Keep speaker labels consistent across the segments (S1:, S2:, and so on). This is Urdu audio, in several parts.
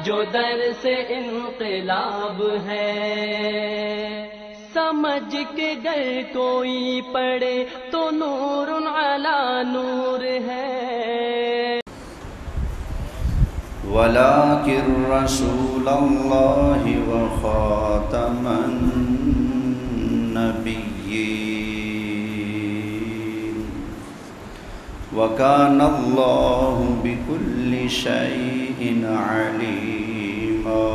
S1: جو در سے انقلاب ہے، سمجھ کے گر کوئی پڑھے تو نور علی نور ہے۔
S2: ولكن رسول الله وخاتم النبيين وكان الله بكل شيء عليما۔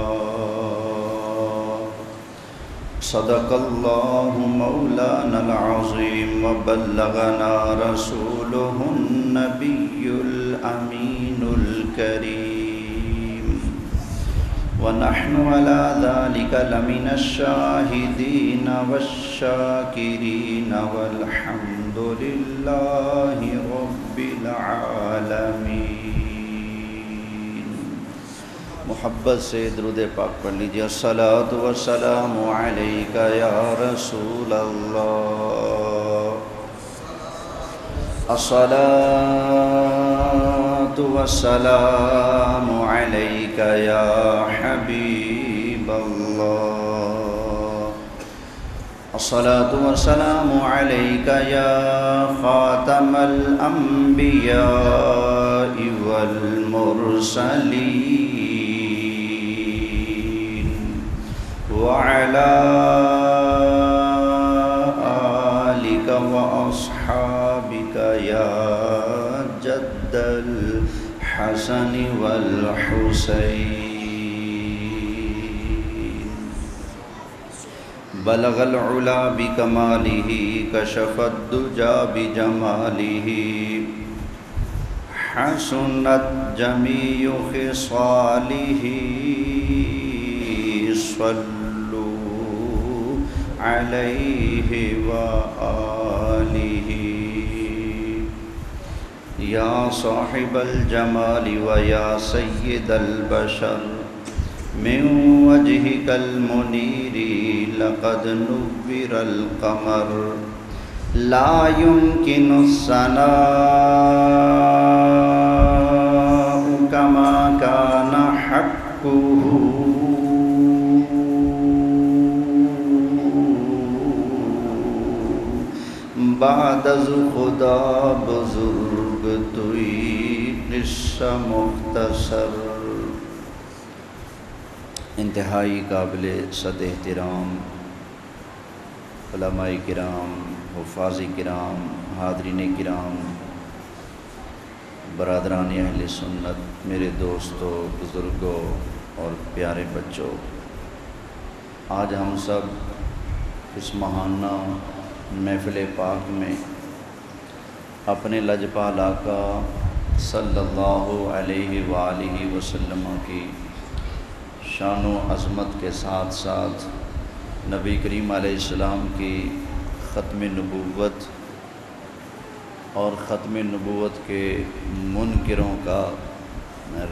S2: صدق الله مولانا العظيم وبلغنا رسوله النبي الأمين الكريم، ونحن على ذلك لمن الشاهدين والشاكرين والحمد لله رب العالمين۔ محبت سے درود پاک پڑھ لیجیے۔ الصلاۃ والسلام علیک یا رسول اللہ، الصلاۃ والسلام علیک یا حبیب اللہ، الصلاۃ والسلام علیک یا خاتم الانبیاء والمرسلین، وعلى آلك وأصحابك يا جد الحسن والحسين۔ بلغ العلا بكماله، كشف الدجى بجماله، حسنت جميع خصاله، صلوا عليه وآله۔ یا صاحب الجمال ویا سید البشر، من وجهك المنیر لقد نور القمر، لا يمكن الثناء كما كان حقه، بعد از خدا بزرگ توئی قصہ مختصر۔ انتہائی قابل صد احترام علماء کرام، حفاظ کرام، حاضرین کرام، برادران اہل سنت، میرے دوستوں، بزرگوں اور پیارے بچوں، آج ہم سب اس ماہانہ محفل پاک میں اپنے لجپال آقا صلی اللہ علیہ وآلہ وسلم کی شان و عظمت کے ساتھ ساتھ نبی کریم علیہ السلام کی ختم نبوت اور ختم نبوت کے منکروں کا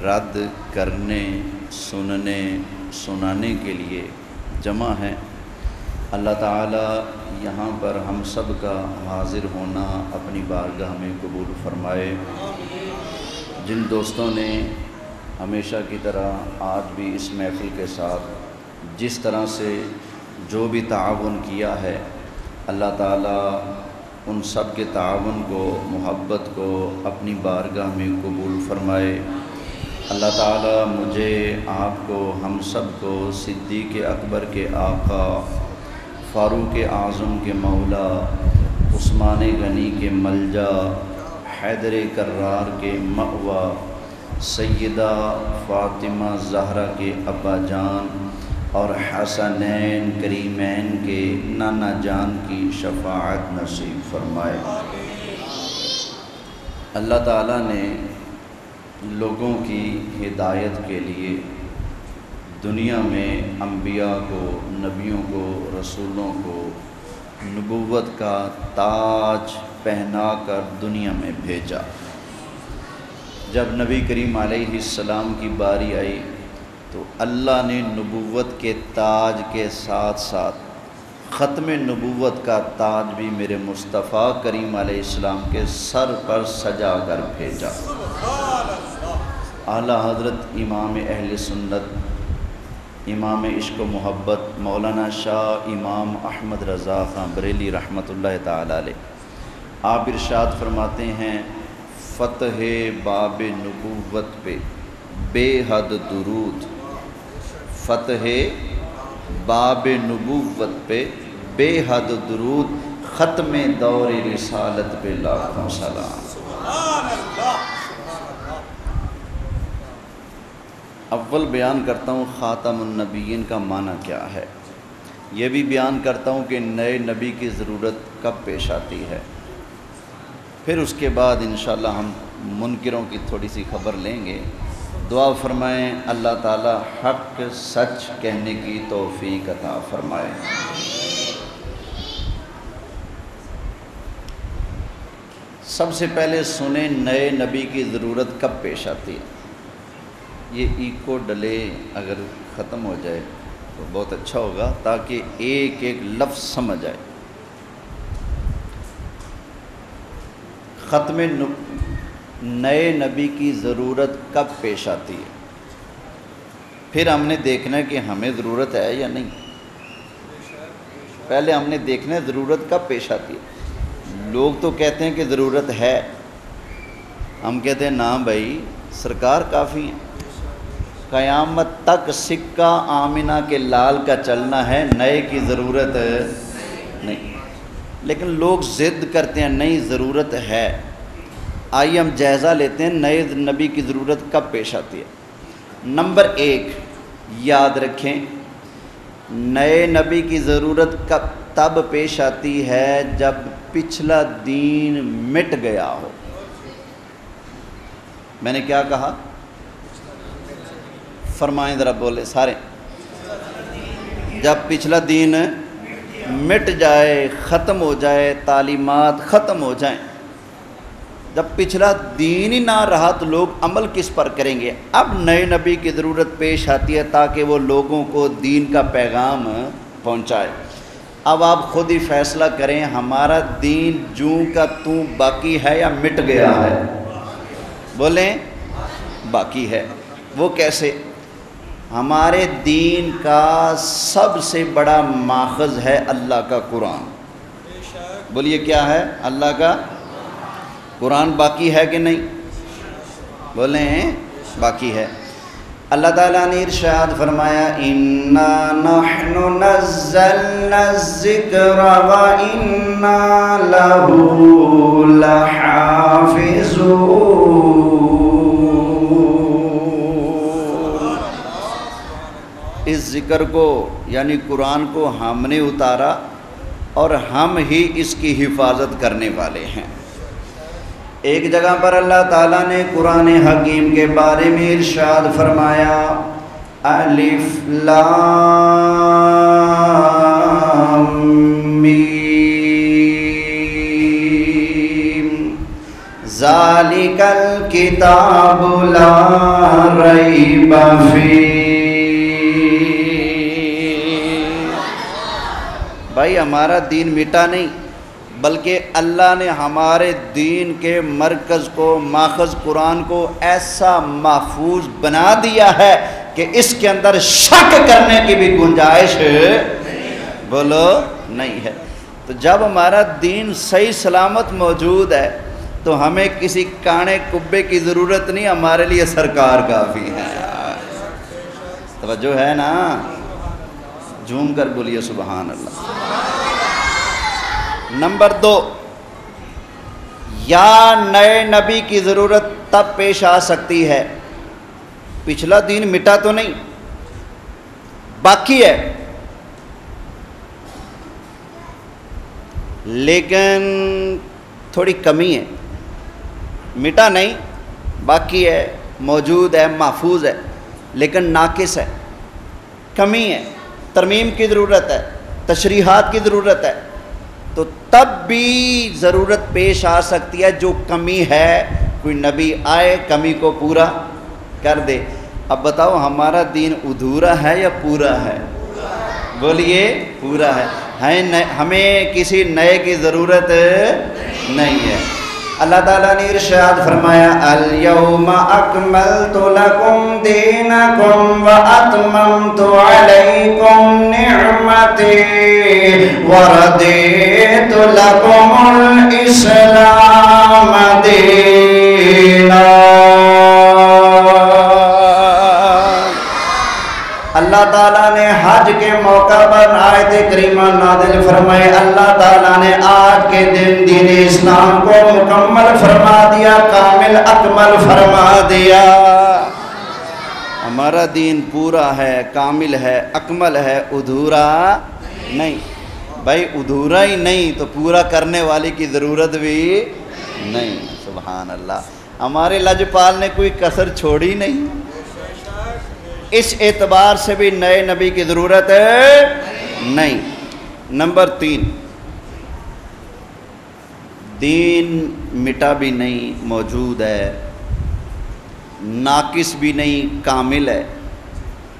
S2: رد کرنے، سننے، سنانے کے لیے جمع ہیں۔ اللہ تعالی یہاں پر ہم سب کا حاضر ہونا اپنی بارگاہ میں قبول فرمائے۔ جن دوستوں نے ہمیشہ کی طرح آج بھی اس محفل کے ساتھ جس طرح سے جو بھی تعاون کیا ہے، اللہ تعالیٰ ان سب کے تعاون کو، محبت کو اپنی بارگاہ میں قبول فرمائے۔ اللہ تعالیٰ مجھے، آپ کو، ہم سب کو صدیق اکبر کے آقا، فاروق اعظم کے مولا، عثمان غنی کے ملجا، حیدر کرار کے مأویٰ، سیدہ فاطمہ زہرا کے ابا جان اور حسنین کریمین کے نانا جان کی شفاعت نصیب فرمائے۔ اللہ تعالیٰ نے لوگوں کی ہدایت کے لیے دنیا میں انبیاء کو، نبیوں کو، رسولوں کو نبوت کا تاج پہنا کر دنیا میں بھیجا۔ جب نبی کریم علیہ السلام کی باری آئی تو اللہ نے نبوت کے تاج کے ساتھ ساتھ ختم نبوت کا تاج بھی میرے مصطفیٰ کریم علیہ السلام کے سر پر سجا کر بھیجا۔ اعلیٰ حضرت امام اہل سنت امام عشق و محبت مولانا شاہ امام احمد رضا خان بریلی رحمۃ اللہ تعالی علیہ آپ ارشاد فرماتے ہیں فتح باب نبوت پہ بے حد درود، فتح باب نبوت پہ بے حد درود، ختم دور رسالت پہ لاکھوں سلام۔ اول بیان کرتا ہوں خاتم النبیین کا معنی کیا ہے، یہ بھی بیان کرتا ہوں کہ نئے نبی کی ضرورت کب پیش آتی ہے، پھر اس کے بعد انشاءاللہ ہم منکروں کی تھوڑی سی خبر لیں گے۔ دعا فرمائیں اللہ تعالی حق سچ کہنے کی توفیق عطا فرمائے۔ سب سے پہلے سنیں نئے نبی کی ضرورت کب پیش آتی ہے۔ یہ ایکو ڈلے اگر ختم ہو جائے تو بہت اچھا ہوگا تاکہ ایک ایک لفظ سمجھ آئے۔ ختم نئے نبی کی ضرورت کب پیش آتی ہے، پھر ہم نے دیکھنا ہے کہ ہمیں ضرورت ہے یا نہیں۔ پہلے ہم نے دیکھنا ہے ضرورت کب پیش آتی ہے۔ لوگ تو کہتے ہیں کہ ضرورت ہے، ہم کہتے ہیں نا بھائی سرکار کافی ہیں، قیامت تک سکہ آمنہ کے لال کا چلنا ہے، نئے کی ضرورت نہیں۔ لیکن لوگ ضد کرتے ہیں نہیں ضرورت ہے۔ آئیے ہم جائزہ لیتے ہیں نئے نبی کی ضرورت کب پیش آتی ہے۔ نمبر 1 یاد رکھیں، نئے نبی کی ضرورت کب تب پیش آتی ہے جب پچھلا دین مٹ گیا ہو۔ میں نے کیا کہا؟ فرمائیں ذرا بولے سارے، جب پچھلا دین مٹ جائے، ختم ہو جائے، تعلیمات ختم ہو جائیں، جب پچھلا دین ہی نہ رہا تو لوگ عمل کس پر کریں گے۔ اب نئے نبی کی ضرورت پیش آتی ہے تاکہ وہ لوگوں کو دین کا پیغام پہنچائے۔ اب آپ خود ہی فیصلہ کریں ہمارا دین جوں کا توں باقی ہے یا مٹ گیا ہے؟ بولیں باقی ہے۔ وہ کیسے؟ ہمارے دین کا سب سے بڑا ماخذ ہے اللہ کا قرآن۔ بولیے کیا ہے؟ اللہ کا قرآن باقی ہے کہ نہیں؟ بولیں باقی ہے۔ اللہ تعالیٰ نے ارشاد فرمایا اِنَّا نَحْنُ نَزَّلْنَا الذِّكْرَ وَإِنَّا لَهُ لَحَافِظُونَ۔ اس ذکر کو یعنی قرآن کو ہم نے اتارا اور ہم ہی اس کی حفاظت کرنے والے ہیں۔ ایک جگہ پر اللہ تعالیٰ نے قرآن حکیم کے بارے میں ارشاد فرمایا الف لام میم ذالک الکتاب لا ریب فیہ۔ بھائی ہمارا دین مٹا نہیں، بلکہ اللہ نے ہمارے دین کے مرکز کو ماخذ قرآن کو ایسا محفوظ بنا دیا ہے کہ اس کے اندر شک کرنے کی بھی گنجائش بولو نہیں ہے۔ تو جب ہمارا دین صحیح سلامت موجود ہے تو ہمیں کسی کانے کبے کی ضرورت نہیں، ہمارے لیے سرکار کافی ہے۔ توجہ ہے نا؟ جھوم کر بولیے سبحان اللہ۔ نمبر 2 یا نئے نبی کی ضرورت تب پیش آ سکتی ہے، پچھلا دین مٹا تو نہیں، باقی ہے، لیکن تھوڑی کمی ہے، مٹا نہیں، باقی ہے، موجود ہے، محفوظ ہے، لیکن ناقص ہے، کمی ہے، ترمیم کی ضرورت ہے، تشریحات کی ضرورت ہے۔ تو تب بھی ضرورت پیش آ سکتی ہے جو کمی ہے، کوئی نبی آئے کمی کو پورا کر دے۔ اب بتاؤ ہمارا دین ادھورا ہے یا پورا ہے؟ بولیے پورا ہے۔ ہمیں کسی نئے کی ضرورت نہیں ہے، اللہ تعالیٰ نے ارشاد فرمایا الیوم اکملت لکم دینکم واتممت علیکم نعمتی وردیت لکم الاسلام دینا۔ اللہ تعالیٰ نے حج کے موقع پر آیت کریمہ نازل فرمائے، اللہ تعالیٰ نے آج کے دن دین اسلام کو مکمل فرما دیا، کامل اکمل فرما دیا۔ ہمارا دین پورا ہے، کامل ہے، اکمل ہے، ادھورا نہیں۔ بھائی ادھورا ہی نہیں تو پورا کرنے والے کی ضرورت بھی نہیں۔ سبحان اللہ، ہمارے لجپال نے کوئی کسر چھوڑی نہیں۔ اس اعتبار سے بھی نئے نبی کی ضرورت نہیں۔ نمبر 3، دین مٹا بھی نہیں، موجود ہے، ناقص بھی نہیں، کامل ہے۔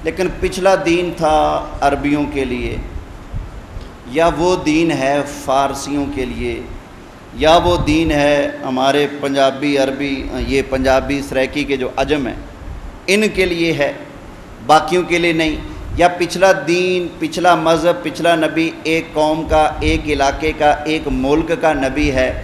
S2: لیکن پچھلا دین تھا عربیوں کے لیے، یا وہ دین ہے فارسیوں کے لیے، یا وہ دین ہے ہمارے پنجابی عربی، یہ پنجابی سرائکی کے جو عجم ہیں ان کے لیے ہے، باقیوں کے لیے نہیں۔ یا پچھلا دین، پچھلا مذہب، پچھلا نبی ایک قوم کا، ایک علاقے کا، ایک ملک کا نبی ہے۔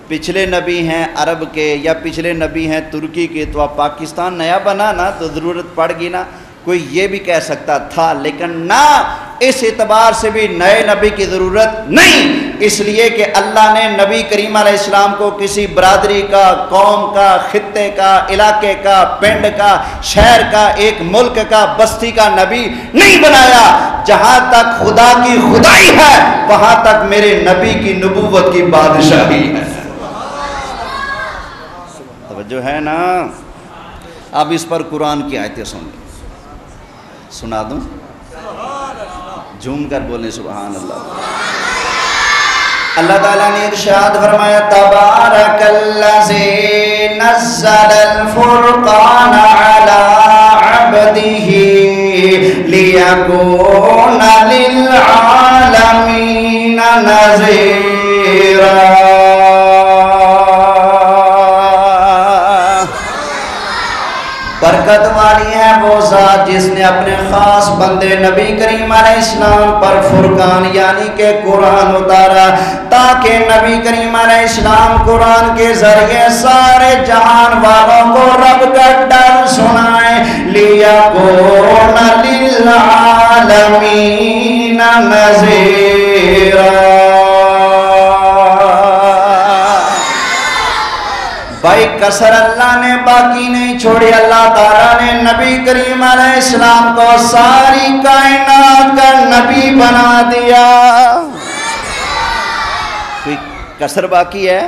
S2: پچھلے نبی ہیں عرب کے، یا پچھلے نبی ہیں ترکی کے، تو اب پاکستان نیا بنا نا تو ضرورت پڑ گئی نا۔ کوئی یہ بھی کہہ سکتا تھا، لیکن نہ، اس اعتبار سے بھی نئے نبی کی ضرورت نہیں، اس لیے کہ اللہ نے نبی کریم علیہ السلام کو کسی برادری کا، قوم کا، خطے کا، علاقے کا، پنڈ کا، شہر کا، ایک ملک کا، بستی کا نبی نہیں بنایا۔ جہاں تک خدا کی خدائی ہے وہاں تک میرے نبی کی نبوت کی بادشاہی ہے۔ توجہ ہے نا؟ اب اس پر قرآن کی آیتیں سن لیں، سنا دوں؟ جھوم کر بولیں سبحان اللہ۔ اللہ تعالیٰ نے ارشاد فرمایا تبارک الذی نزل الفرقان علی عبدہ لیکون للعالمین نذیرا۔ برکت والی ہے وہ ذات جس نے اپنے خاص بندے نبی کریم علیہ السلام پر فرقان یعنی کہ قرآن اتارا، تاکہ نبی کریم علیہ السلام قرآن کے ذریعے سارے جہان والوں کو رب کا ڈر سنائیں۔ لیکون للعالمین نذیرا۔ بھائی کسر اللہ نے باقی نہیں چھوڑی، اللہ تعالیٰ نے نبی کریم علیہ السلام کو ساری کائنات کا نبی بنا دیا۔ کوئی کسر باقی ہے؟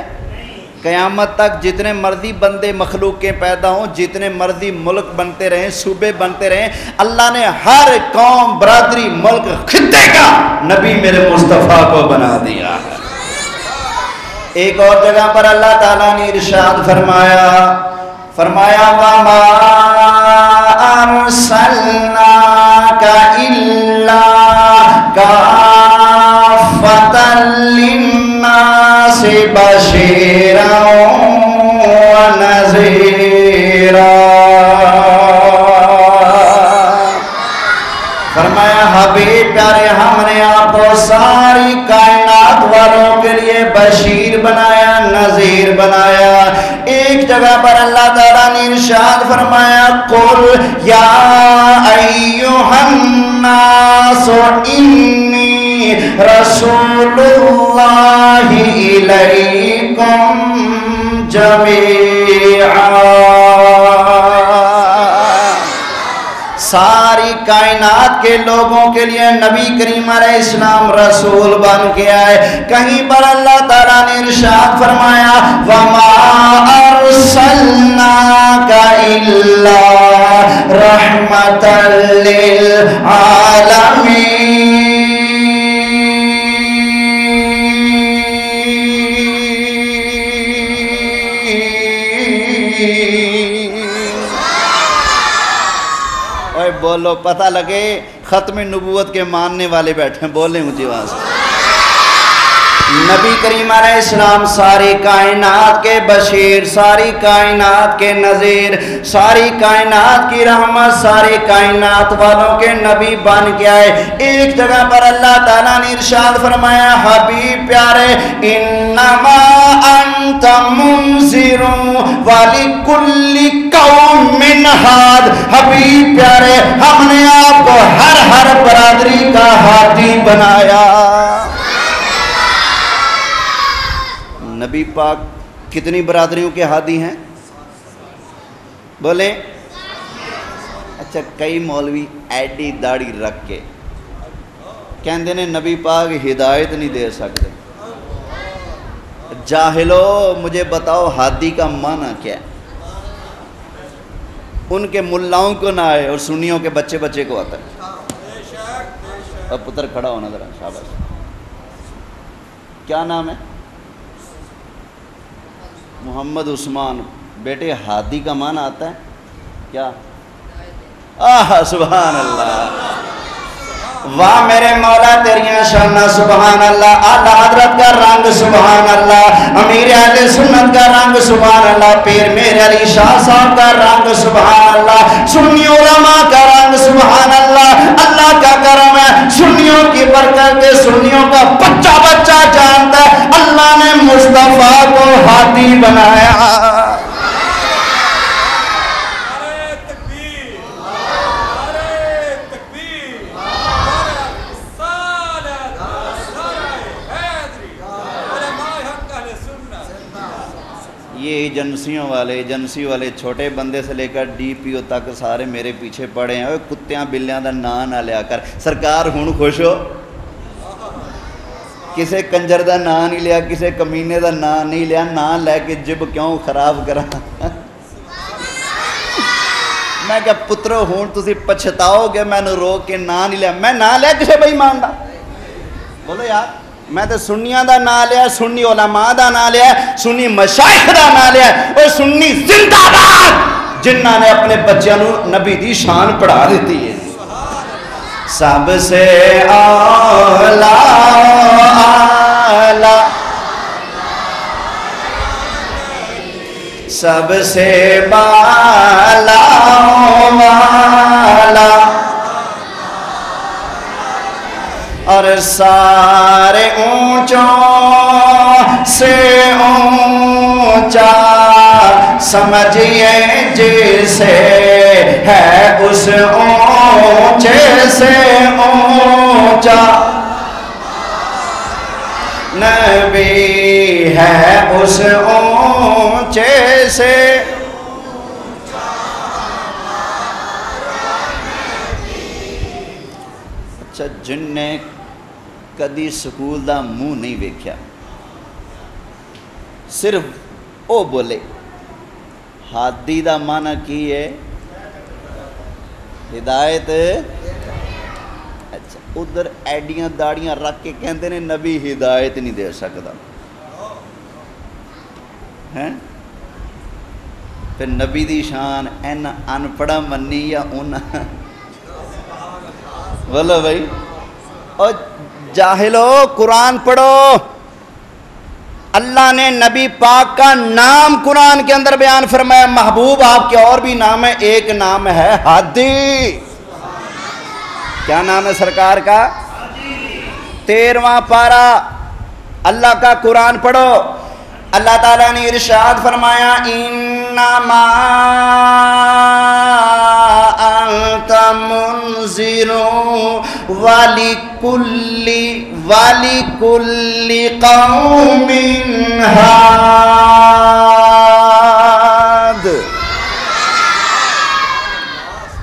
S2: قیامت تک جتنے مرضی بندے مخلوق کے پیدا ہوں، جتنے مرضی ملک بنتے رہیں، صوبے بنتے رہیں، اللہ نے ہر قوم، برادری، ملک، خطے کا نبی میرے مصطفیٰ کو بنا دیا ہے۔ ایک اور جگہ پر اللہ تعالیٰ نے ارشاد فرمایا وَمَا أَرْسَلْنَاكَ إِلَّا كَافَّةً لِلنَّاسِ بَشِيرًا وَنَذِيرًا۔ فرمایا حبیب پیارے ہم نے آپ کو ساری کائنات والوں کے لیے بشیر بنایا، نذیر بنایا۔ ایک جگہ پر اللہ تعالیٰ نے ارشاد فرمایا قُلْ يَا أَيُّهَا النَّاسُ إِنِّي رَسُولُ اللَّهِ إِلَيْكُمْ جَمِيعًا۔ ساری کائنات کے لوگوں کے لیے نبی کریم علیہ السلام رسول بن کے آئے۔ کہیں پر اللہ تعالیٰ نے ارشاد فرمایا وَمَا أَرْسَلْنَاكَ إِلَّا رَحْمَةً لِلْعَالَمِينَ۔ بولو پتہ لگے ختم نبوت کے ماننے والے بیٹھے ہیں، بولیں اونچی آواز۔ نبی کریم علیہ السلام ساری کائنات کے بشیر، ساری کائنات کے نذیر، ساری کائنات کی رحمت، ساری کائنات والوں کے نبی بن کے آئے۔ ایک جگہ پر اللہ تعالیٰ نے ارشاد فرمایا حبیب پیارے انما انت منذر ولکل قوم ہاد، حبیب پیارے ہم نے آپ کو ہر برادری کا ہادی بنایا۔ نبی پاک کتنی برادریوں کے ہادی ہیں بولیں؟ اچھا کئی مولوی ایڈی داڑھی رکھ کے کہندے نے نبی پاک ہدایت نہیں دے سکتے۔ جاہلو مجھے بتاؤ ہادی کا معنی کیا ہے؟ ان کے ملاؤں کو نہ آئے اور سنیوں کے بچے کو آتا ہے۔ اب پتر کھڑا ہونا ذرا، شاباش۔ کیا نام ہے؟ محمد عثمان۔ بیٹے ہادی کا معنی آتا ہے کیا؟ سبحان اللہ، واہ میرے مولا تیریاں شانہ سبحان اللہ، اعلیٰ حضرت کا رنگ سبحان اللہ، امیر اہل سنت کا رنگ سبحان اللہ، پیر میر علی شاہ صاحب کا رنگ سبحان اللہ، سنی علماء کا رنگ سبحان اللہ۔ اللہ کا کرم ہے، سنیوں کی برکت کے سنیوں کا بچہ جانتا ہے اللہ نے مصطفیٰ کو ہادی بنایا۔ یہ ایجنسی والے چھوٹے بندے سے لے کر ڈی پی او تک سارے میرے پیچھے پڑے ہیں۔ اوہ کتیاں بلیاں دا نام نہ لیا کر، سرکار ہون خوش ہو؟ کسے کنجر دا نام نہیں لیا، کسے کمینے دا نام نہیں لیا، نام لے کے جب کیوں خراب کرا؟ میں کہا پترو ہون تسی پچھتاؤ گے میں نے روک کے نام نہیں لیا، میں نام لیا کسے بھائی ماندا؟ بولو یار، میں تو سنیاں دا نام لیا، سنی علماء دا نام لیا، سنی مشائخ دا نام لیا، اور سنی زندہ باد جنہاں نے اپنے بچیاں نو نبی دی شان پڑھا دیتی ہے۔ سب سے اولا سب سے بالا والا اور سارے اونچوں سے اونچا سمجھئے جسے ہے اس اونچے سے اونچا نبی ہے اس اونچے سے اچھا جن نے کدی سکول دا منہ نہیں ویکھیا صرف او بولے ہادی دا معنی کی ہے ہدایت۔ اچھا ادھر ایڈیاں داڑیاں رکھ کے کہندے نے نبی ہدایت نہیں دے سکتا ہیں، پھر نبی دی شان این ان پڑھا منی یا ان بولو بھائی۔ اور جاہلو قرآن پڑھو، اللہ نے نبی پاک کا نام قرآن کے اندر بیان فرمایا۔ محبوب آپ کے اور بھی نام ہے، ایک نام ہے ہادی۔ کیا نام ہے سرکار کا؟ 13واں پارہ اللہ کا قرآن پڑھو، اللہ تعالیٰ نے ارشاد فرمایا انما انت منذر ولکل قوم ہاد۔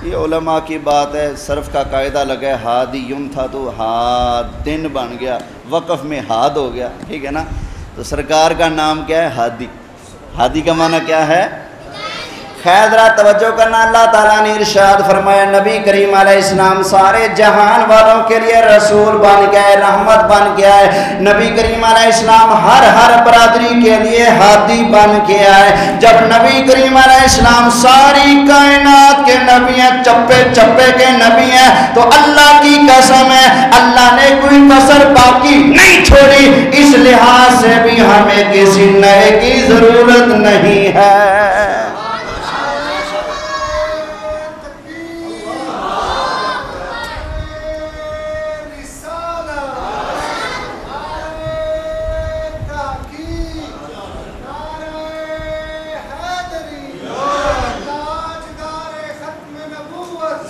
S2: یہ علماء کی بات ہے، صرف کا قاعدہ لگا ہے ہادی یم تھا تو ہادن بن گیا، وقف میں ہاد ہو گیا، ٹھیک ہے نا؟ تو سرکار کا نام کیا ہے؟ ہادی۔ ہادی کا معنی کیا ہے؟ خیر ذرا توجہ کرنا، اللہ تعالیٰ نے ارشاد فرمایا نبی کریم علیہ السلام سارے جہان والوں کے لیے رسول بن کے آئے، رحمت بن کے آئے۔ نبی کریم علیہ السلام ہر برادری کے لیے ہادی بن کے آئے۔ جب نبی کریم علیہ السلام ساری کائنات کے نبی ہیں، چپے چپے کے نبی ہیں، تو اللہ کی قسم ہے اللہ نے کوئی کسر باقی نہیں چھوڑی۔ اس لحاظ سے بھی ہمیں کسی نئے کی ضرورت نہیں ہے۔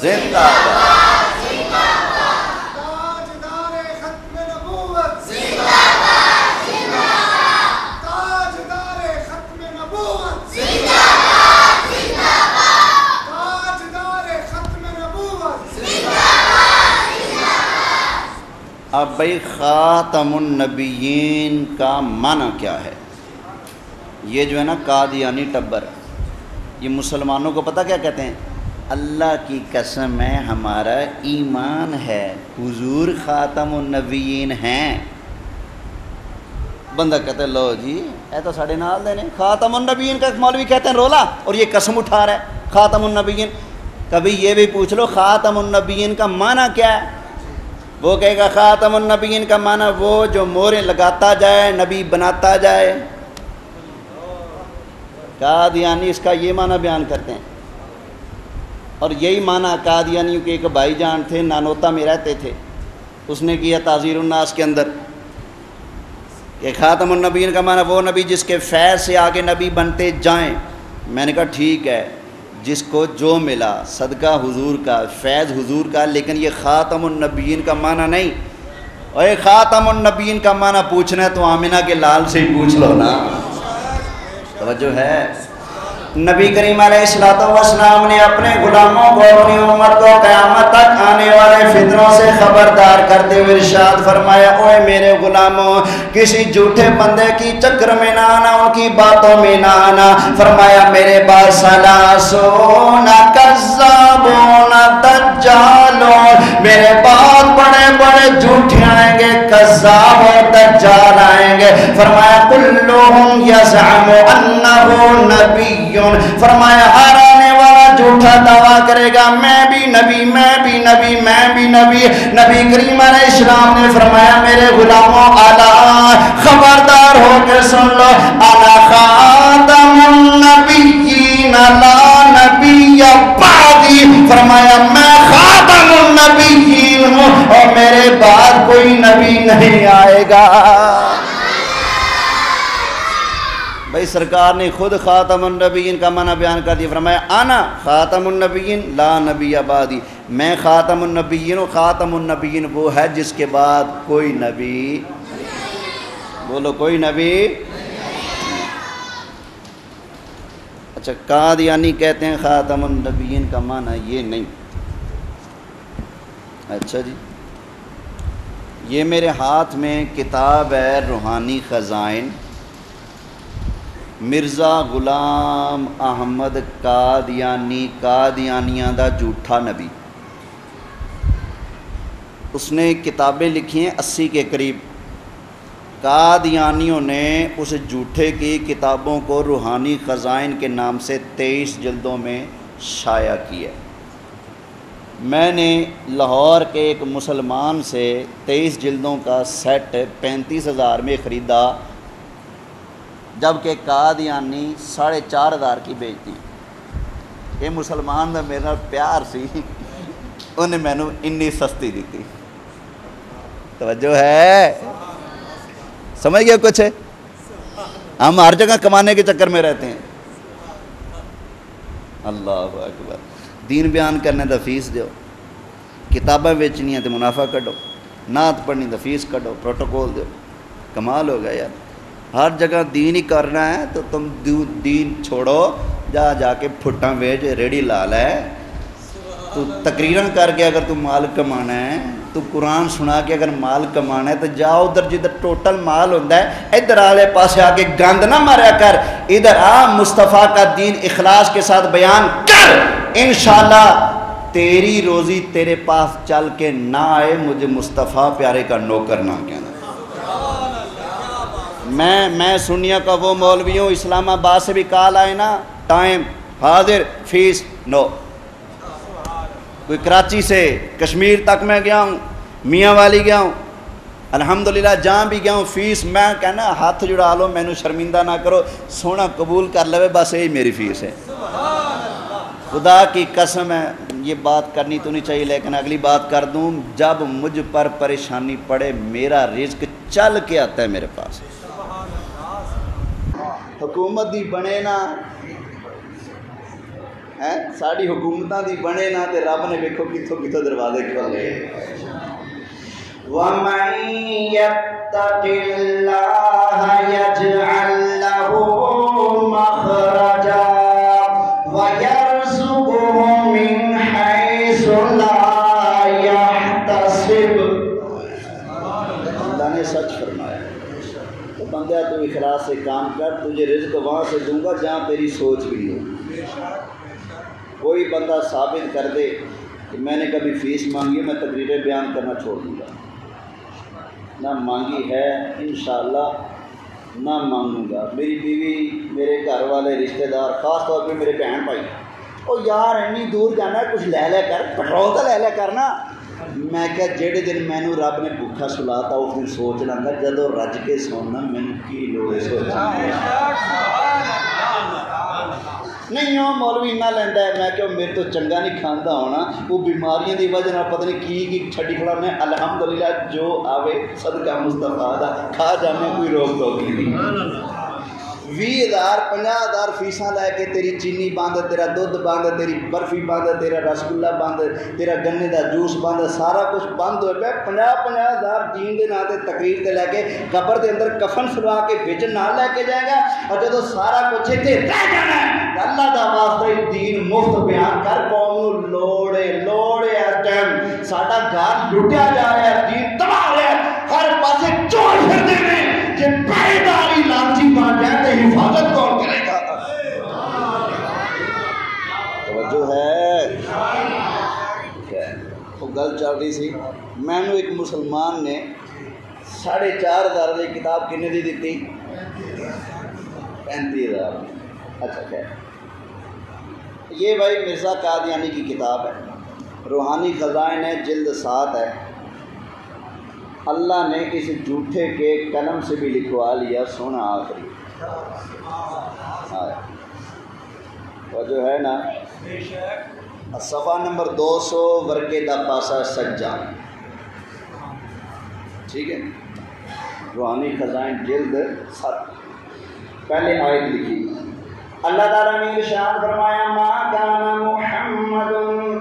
S2: زندہ اب بھئی خاتم النبیین کا معنی کیا ہے؟ یہ جو ہے نا قادیانی ٹبر، یہ مسلمانوں کو پتہ کیا کہتے ہیں؟ اللہ کی قسم ہے ہمارا ایمان ہے حضور خاتم النبیین ہیں۔ بندہ کہتا ہے لو جی اے تو ساڑھے نال دینے خاتم النبیین کا مولوی کہتے ہیں رولا، اور یہ قسم اٹھا رہا ہے خاتم النبیین۔ کبھی یہ بھی پوچھ لو خاتم النبیین کا معنی کیا ہے؟ وہ کہے گا خاتم النبیین کا معنی وہ جو موریں لگاتا جائے نبی بناتا جائے۔ قادیانی اس کا یہ معنی بیان کرتے ہیں، اور یہی معنی قادیانیوں کے ایک بھائی جان تھے، نانوتا میں رہتے تھے، اس نے کیا تعزیر الناس کے اندر کہ خاتم النبیین کا معنی وہ نبی جس کے فیض سے آگے نبی بنتے جائیں۔ میں نے کہا ٹھیک ہے، جس کو جو ملا صدقہ حضور کا، فیض حضور کا، لیکن یہ خاتم النبیین کا معنی نہیں۔ اور یہ خاتم النبیین کا معنی پوچھنا ہے تو آمینہ کے لال سے ہی پوچھ لو نا۔ توجہ ہے؟ نبی کریم علیہ السلام نے اپنے غلاموں کو، اپنی امت کو قیامت تک آنے والے فتنوں سے خبردار کرتے ہوئے ارشاد فرمایا، اوے میرے غلاموں کسی جھوٹے بندے کی چکر میں نہ آنا، ان کی باتوں میں نہ آنا۔ فرمایا میرے بعد سلاسون کذابون دجالون، میرے بعد بڑے بڑے جھوٹے آئیں گے، کذاب اور دجال آئیں گے۔ فرمایا کلہم یزعم انہ نبی، فرمایا ہر آنے والا جھوٹا دعویٰ کرے گا میں بھی نبی، میں بھی نبی، میں بھی نبی۔ نبی کریم علیہ السلام نے فرمایا میرے غلاموں اعلیٰ خبردار ہو کر سن لو، انا خاتم النبیین لا نبی بعدی، فرمایا میں خاتم النبیین ہوں اور میرے بعد کوئی نبی نہیں آئے گا۔ بھائی سرکار نے خود خاتم النبیین کا معنی بیان کر دیا، فرمایا انا خاتم النبیین لا نبی بعدی، میں خاتم النبیین ہوں۔ خاتم النبیین وہ ہے جس کے بعد کوئی نبی، بولو کوئی نبی۔ اچھا قادیانی کہتے ہیں خاتم النبیین کا معنی یہ نہیں۔ اچھا جی، یہ میرے ہاتھ میں کتاب ہے روحانی خزائن، مرزا غلام احمد قادیانی، قادیانیاں دا جھوٹا نبی۔ اس نے کتابیں لکھی ہیں 80 کے قریب۔ قادیانیوں نے اس جھوٹے کی کتابوں کو روحانی خزائن کے نام سے 23 جلدوں میں شائع کیا۔ میں نے لاہور کے ایک مسلمان سے 23 جلدوں کا سیٹ 35,000 میں خریدا، جبکہ قادیانی 4,500 کی بیچتی ہیں۔ یہ مسلمان دا میرا پیار سی، انہیں میں نے انی سستی دیتی۔ توجہ ہے؟ سمجھ گیا کچھ ہے؟ ہم ہر جگہ کمانے کے چکر میں رہتے ہیں۔ اللہ اکبر، دین بیان کرنے دا فیس دیو، کتابیں بیچنی ہیں تو منافع کڈو، نعت پڑھنی دا فیس کڈو، پروٹوکول دیو۔ کمال ہو گیا یار، ہر جگہ دین ہی کرنا ہے تو تم دین چھوڑو، جا کے پھٹاں ویج ریڑی لا لے۔ تو تقریراً کر کے اگر تم مال کمانا ہے، تو قرآن سنا کے اگر مال کمانا ہے تو جاؤ ادھر جدھر ٹوٹل مال ہوتا ہے، ادھر والے پاسے آ کے گند نہ ماریا کر، ادھر آ مصطفیٰ کا دین اخلاص کے ساتھ بیان کر، انشاءاللہ تیری روزی تیرے پاس چل کے نہ آئے مجھے مصطفیٰ پیارے کا نوکر نہ کہنا۔ میں سنیا کا وہ مولوی ہوں، اسلام آباد سے بھی کال آئے نا، ٹائم حاضر فیس نو۔ کوئی کراچی سے کشمیر تک میں گیا ہوں، میاں والی گیا ہوں، الحمدللہ جہاں بھی گیا ہوں فیس میں کہنا ہاتھ جڑا لو مینو شرمندہ نہ کرو، سونا قبول کر لے، بس یہی میری فیس ہے۔ خدا کی قسم ہے یہ بات کرنی تو نہیں چاہیے لیکن اگلی بات کر دوں، جب مجھ پر پریشانی پڑے میرا رزق چل کے آتا ہے میرے پاس۔ حکومت دی بنے نا ساری حکومتاں دی بنے نا تے رب نے ویکھو کتھوں کتھوں دروازے کھولے۔ وَمَن يَتَّقِ اللَّهَ يَجْعَل لَّهُ مَخْرَجًا وَيَرْزُقْهُ مِنْ حَيْثُ لَا يَحْتَسِبُ۔ اللہ نے سچ فرمایا، تو بندہ تو اخلاص سے کام کر، تجھے رزق وہاں سے دوں گا جہاں تیری سوچ بھی ہو۔ کوئی بندہ ثابت کر دے کہ میں نے کبھی فیس مانگی، میں تقریریں بیان کرنا چھوڑ دوں گا، نہ مانگی ہے انشاءاللہ نہ مانگوں گا۔ میری بیوی، میرے گھر والے، رشتہ دار، خاص طور پہ میرے بہن بھائی، او یار اینی دور جانا ہے، کچھ لے کر پٹرول تو لے کرنا۔ میں کہ جہے دن مینو رب نے بھوکا سلاتا اس دن سوچ لوں گا جدو رج کے سونا مینو کی لوڑ ہے سوچنا نہیں ہو مولوی نہ لینا ہے۔ میں کہ میرے تو چنگا نہیں کھانا ہونا، وہ بیماریاں دی وجہ پتہ نہیں کی چھڈی کھڑا میں۔ الحمدللہ جو آوے صدقہ مصطفیٰ دا کھا جانے، کوئی روک ٹوک نہیں۔ 20,000 50,000 فیساں لے کے تیری چینی بند، تیرا دودھ بند، تیری برفی بند، تیرا رسگلا بند، تیرا گنے دا جوس بند، سارا کچھ بند ہوئے پہ 50,000 دین دے نام تے تقریر تے لے کے قبر دے اندر کفن سلوا کے بچ نہ لے کے جائے گا، اور جدو سارا کچھ اتنے رہ جانا ہے اللہ دا واسطہ دین مفت بیان کر۔ قوم لوڑے اس ٹائم ساڈا گھر لٹیا جا رہا ہے، دین تباہ ہو رہا ہے، ہر پاسے چور پھردے نے، جے پہیداری لالچی بن جائے تو حفاظت کون کرے گا؟ توجہ ہے؟ وہ گل چل رہی سی، میں نے ایک مسلمان نے 4,500 کی کتاب کنے دی دیتی؟ 35,000۔ اچھا خیر، یہ بھائی مرزا قادیانی کی کتاب ہے، روحانی خزائن ہے، جلد 7 ہے۔ اللہ نے کسی جھوٹے کے قلم سے بھی لکھوا لیا، سونا آخری وہ جو ہے نا صفحہ نمبر 200 ورقے دا پاسا سجا، ٹھیک ہے، روحانی خزائن جلد 7 پہلے آیت لکھی۔ اللہ تعالیٰ نے ارشاد فرمایا ما کان محمد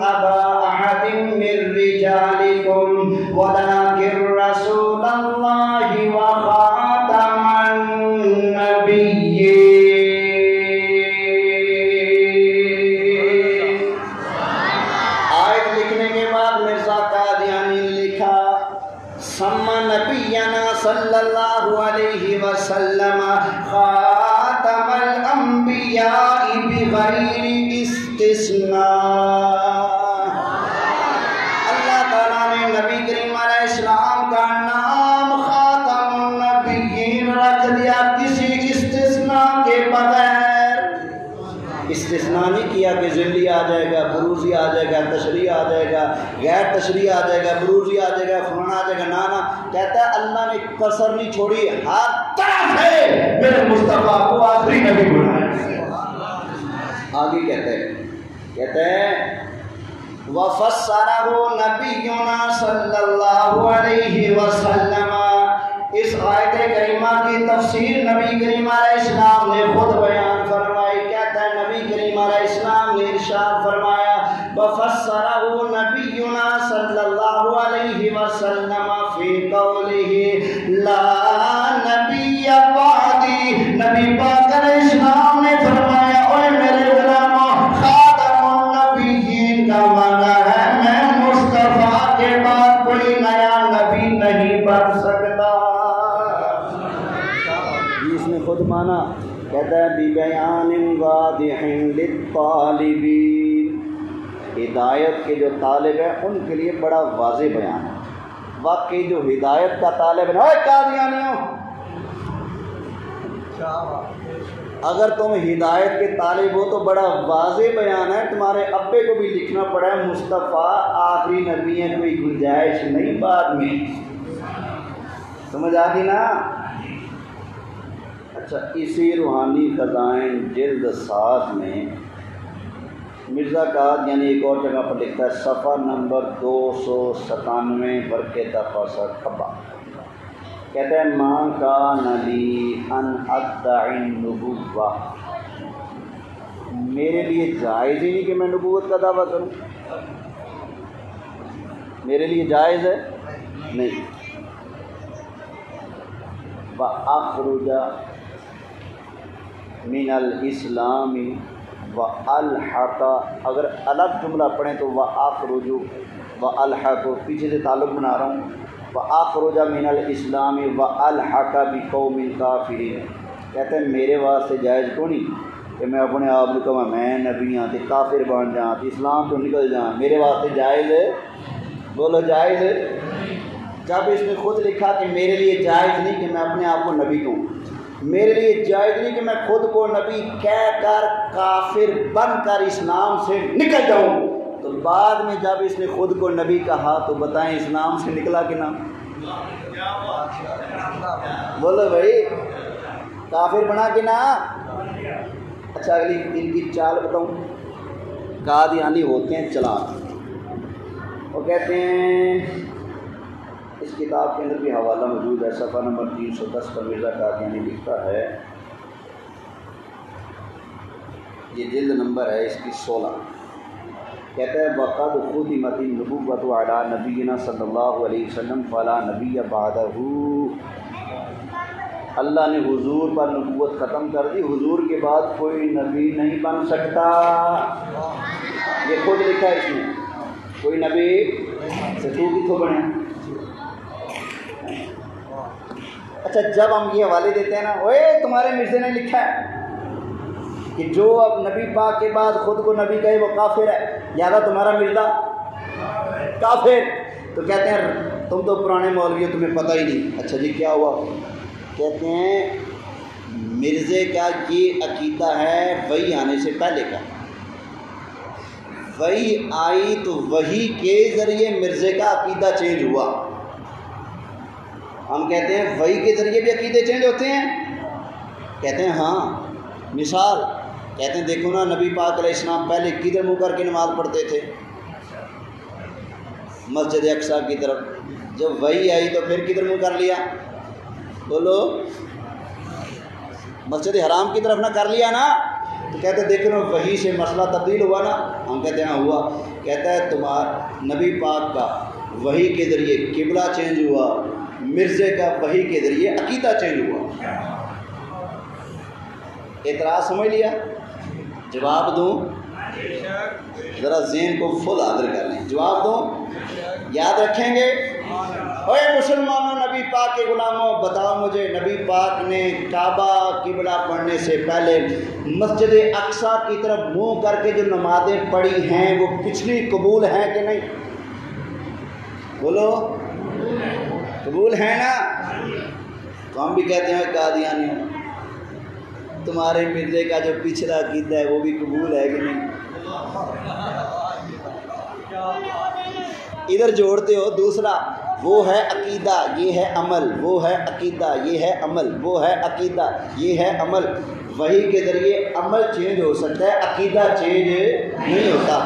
S2: ابا احد من رجالکم ولکن رسول اللہ وخاتم النبیین۔ آیت لکھنے کے بعد مرزا قادیانی نے لکھا سما نبینا صلی اللہ علیہ وسلم خاتم الانبیاء بغیر استثناء۔ اللہ تعالیٰ نے نبی کریم علیہ السلام کا نام خاتم النبیین رکھ دیا کسی استثناء کے بغیر۔ استثناء نہیں کیا کہ ذلی آ جائے گا، بروزی آ جائے گا، تشریح آ جائے گا، غیر تشریح آ جائے گا، بروزی آ جائے گا، فلانا آ جائے گا، نانا کہتا ہے اللہ نے کسر نہیں چھوڑی، ہر طرف ہے میرے مصطفیٰ کو آخری نبی بنایا۔ آگے کہتے ہیں وَفَسَّرَهُ نَبِيُّنَا صلی اللہ علیہ وسلم۔ اس آیت کریمہ کی تفسیر نبی کریم علیہ السلام نے خود بیان فرمائی۔ کہتا ہے نبی کریم علیہ السلام نے ارشاد فرمایا وَفَسَّرَهُ نَبِيُّنَا صلی اللہ علیہ وسلم فی قولہ لا نبی بعدی۔ نبی پاک علیہ السلام نے فرمایا اوے میرے غلاموں خاتم النبیین کا معنی ہے میں مصطفیٰ کے بعد کوئی نیا نبی نہیں بن سکتا۔ اس نے خود مانا، کہتا ہے بِبَيَانٍ وَاضِحٍ لِلطَّالِبِينَ، ہدایت کے جو طالب ہیں ان کے لیے بڑا واضح بیان ہے۔ واقعی جو ہدایت کا طالب ہے، اوے قادیانیوں، اگر تم ہدایت کے طالب ہو تو بڑا واضح بیان ہے، تمہارے ابے کو بھی لکھنا پڑا ہے مصطفیٰ آخری نبی ہے، کوئی گنجائش نہیں بعد میں۔ سمجھ آ گئی نا؟ اچھا، اسی روحانی خزائن جلد 7 میں مرزا قادیانی ایک اور جگہ پر لکھتا ہے، صفحہ نمبر 297 برقے دفعہ کھبا، کہتا ہے ماں کان لی ان ادعی النبوہ، میرے لیے جائز ہی نہیں کہ میں نبوت کا دعویٰ کروں، میرے لیے جائز ہے نہیں۔ وَأَخْرُجَ مِنَ الْإِسْلَامِ وَأَلْحَقَ، اگر الگ جملہ پڑھیں تو وَأَخْرُجُ وَأَلْحَقُ، پیچھے سے تعلق بنا رہا ہوں، وَأَخْرُجَ مِنَ الْإِسْلَامِ وَأَلْحَقَ بِقَوْمٍ کافرین، کہتے ہیں میرے واسطے جائز کو نہیں کہ میں اپنے آپ کو کہوں میں نبی ہاں تے کافر بن جاؤں تے اسلام تو نکل جاؤں، میرے واسطے جائز ہے؟ بولو جائز ہے؟ جب اس نے خود لکھا کہ میرے لیے جائز نہیں کہ میں اپنے آپ کو نبی کہوں، میرے لیے جائز نہیں کہ میں خود کو نبی کہہ کر کافر بن کر اسلام سے نکل جاؤں، تو بعد میں جب اس نے خود کو نبی کہا تو بتائیں اسلام سے نکلا کہ نہ؟ بولو بھائی، کافر بنا کہ نہ؟ اچھا، اگلی ان کی چال بتاؤں۔ قادیانی ہوتے ہیں چلاک، وہ کہتے ہیں، اس کتاب کے اندر بھی حوالہ موجود ہے، صفحہ نمبر 310 پر مرزا قادیانی لکھتا ہے، یہ جلد نمبر ہے اس کی 16، کہتا ہے وَقَدْ خُتِمَتِ النُّبُوَّةُ عَلَىٰ نَبِيِّنَا صلی اللہ علیہ وسلم فَلَا نَبِيَّ بَعْدَهُ، اللہ نے حضور پر نبوت ختم کر دی، حضور کے بعد کوئی نبی نہیں بن سکتا، یہ خود لکھا ہے اس نے، کوئی نبی سے تو کتوں بنے۔ اچھا، جب ہم یہ حوالے دیتے ہیں نا، اوے تمہارے مرزے نے لکھا ہے کہ جو اب نبی پاک کے بعد خود کو نبی کہے وہ کافر ہے، لہٰذا تمہارا مرزا کافر، تو کہتے ہیں تم تو پرانے مولوی ہو، تمہیں پتہ ہی نہیں۔ اچھا جی، کیا ہوا؟ کہتے ہیں مرزے کا یہ عقیدہ ہے وحی آنے سے پہلے کا، وحی آئی تو وحی کے ذریعے مرزے کا عقیدہ چینج ہوا۔ ہم کہتے ہیں وحی کے ذریعے بھی عقیدے چینج ہوتے ہیں، کہتے ہیں ہاں، مثال کہتے ہیں دیکھو نا، نبی پاک علیہ السلام پہلے کدھر منہ کر کے نماز پڑھتے تھے؟ مسجد اقصیٰ کی طرف، جب وحی آئی تو پھر کدھر منہ کر لیا؟ بولو، مسجد حرام کی طرف نہ کر لیا نا؟ تو کہتے ہیں دیکھو نا، وحی سے مسئلہ تبدیل ہوا نا؟ ہم کہتے ہیں ہاں ہوا۔ کہتا ہے تمہارا نبی پاک کا وحی کے ذریعے قبلہ چینج ہوا، مرزے کا وحی کے ذریعے عقیدہ چینج ہوا۔ اعتراض سمجھ لیا؟ جواب دوں؟ ذرا ذہن کو فل حاضر کر لیں، جواب دوں؟ یاد رکھیں گے؟ اے مسلمانوں، نبی پاک کے غلاموں، بتاؤ مجھے، نبی پاک نے کعبہ قبلہ پڑھنے سے پہلے مسجد اقصیٰ کی طرف منہ کر کے جو نمازیں پڑھی ہیں وہ پچھلی قبول ہیں کہ نہیں؟ بولو، قبول ہیں نا؟ تو ہم بھی کہتے ہیں قادیانی، تمہارے مرزے کا جو پچھلا عقیدہ ہے وہ بھی قبول ہے کہ نہیں؟ ادھر جوڑتے ہو دوسرا، وہ ہے عقیدہ، یہ ہے عمل، وہ ہے عقیدہ، یہ ہے عمل، وہ ہے عقیدہ، یہ ہے عمل۔ وحی کے ذریعے عمل چینج ہو سکتا ہے، عقیدہ چینج نہیں ہوتا۔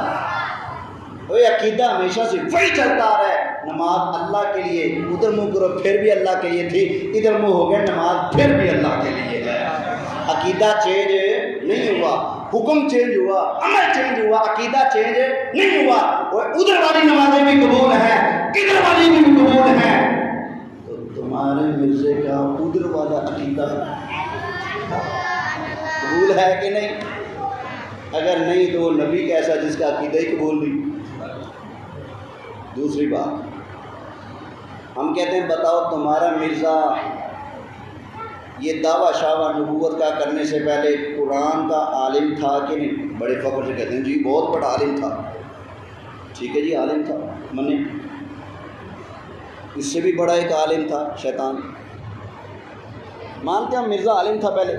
S2: وہ عقیدہ ہمیشہ سے وہی چلتا آ رہا ہے، نماز اللہ کے لیے، ادھر منہ کرو پھر بھی اللہ کے لیے تھی، ادھر منہ ہو گیا نماز پھر بھی اللہ کے لیے ہے۔ عقیدہ چینج نہیں ہوا، حکم چینج ہوا، عمل چینج ہوا، عقیدہ چینج نہیں ہوا۔ اور ادھر والی نمازیں بھی قبول ہیں، ادھر والی بھی قبول ہیں، تو تمہارے مرزے کا ادھر والا عقیدہ قبول ہے کہ نہیں؟ اگر نہیں تو وہ نبی کیسا جس کا عقیدہ ہی قبول نہیں؟ دوسری بات، ہم کہتے ہیں بتاؤ تمہارا مرزا یہ دعویٰ شعوہ نبوت کا کرنے سے پہلے قرآن کا عالم تھا کہ نہیں؟ بڑے فخر سے کہتے ہیں جی بہت بڑا عالم تھا۔ ٹھیک ہے جی، عالم تھا، منے، اس سے بھی بڑا ایک عالم تھا شیطان، مانتے ہیں مرزا عالم تھا پہلے۔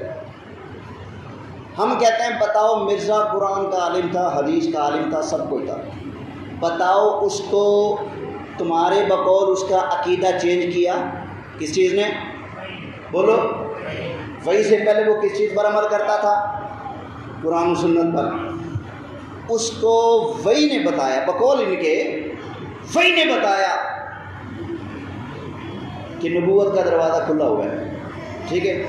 S2: ہم کہتے ہیں بتاؤ مرزا قرآن کا عالم تھا، حدیث کا عالم تھا، سب کچھ تھا، بتاؤ اس کو تمہارے بقول اس کا عقیدہ چینج کیا؟
S3: کس چیز نے؟ بولو، وحی سے پہلے وہ کس چیز پر عمل کرتا تھا؟ قرآن و سنت پر۔ اس کو وحی نے بتایا، بقول ان کے وحی نے بتایا کہ نبوت کا دروازہ کھلا ہوا ہے، ٹھیک ہے؟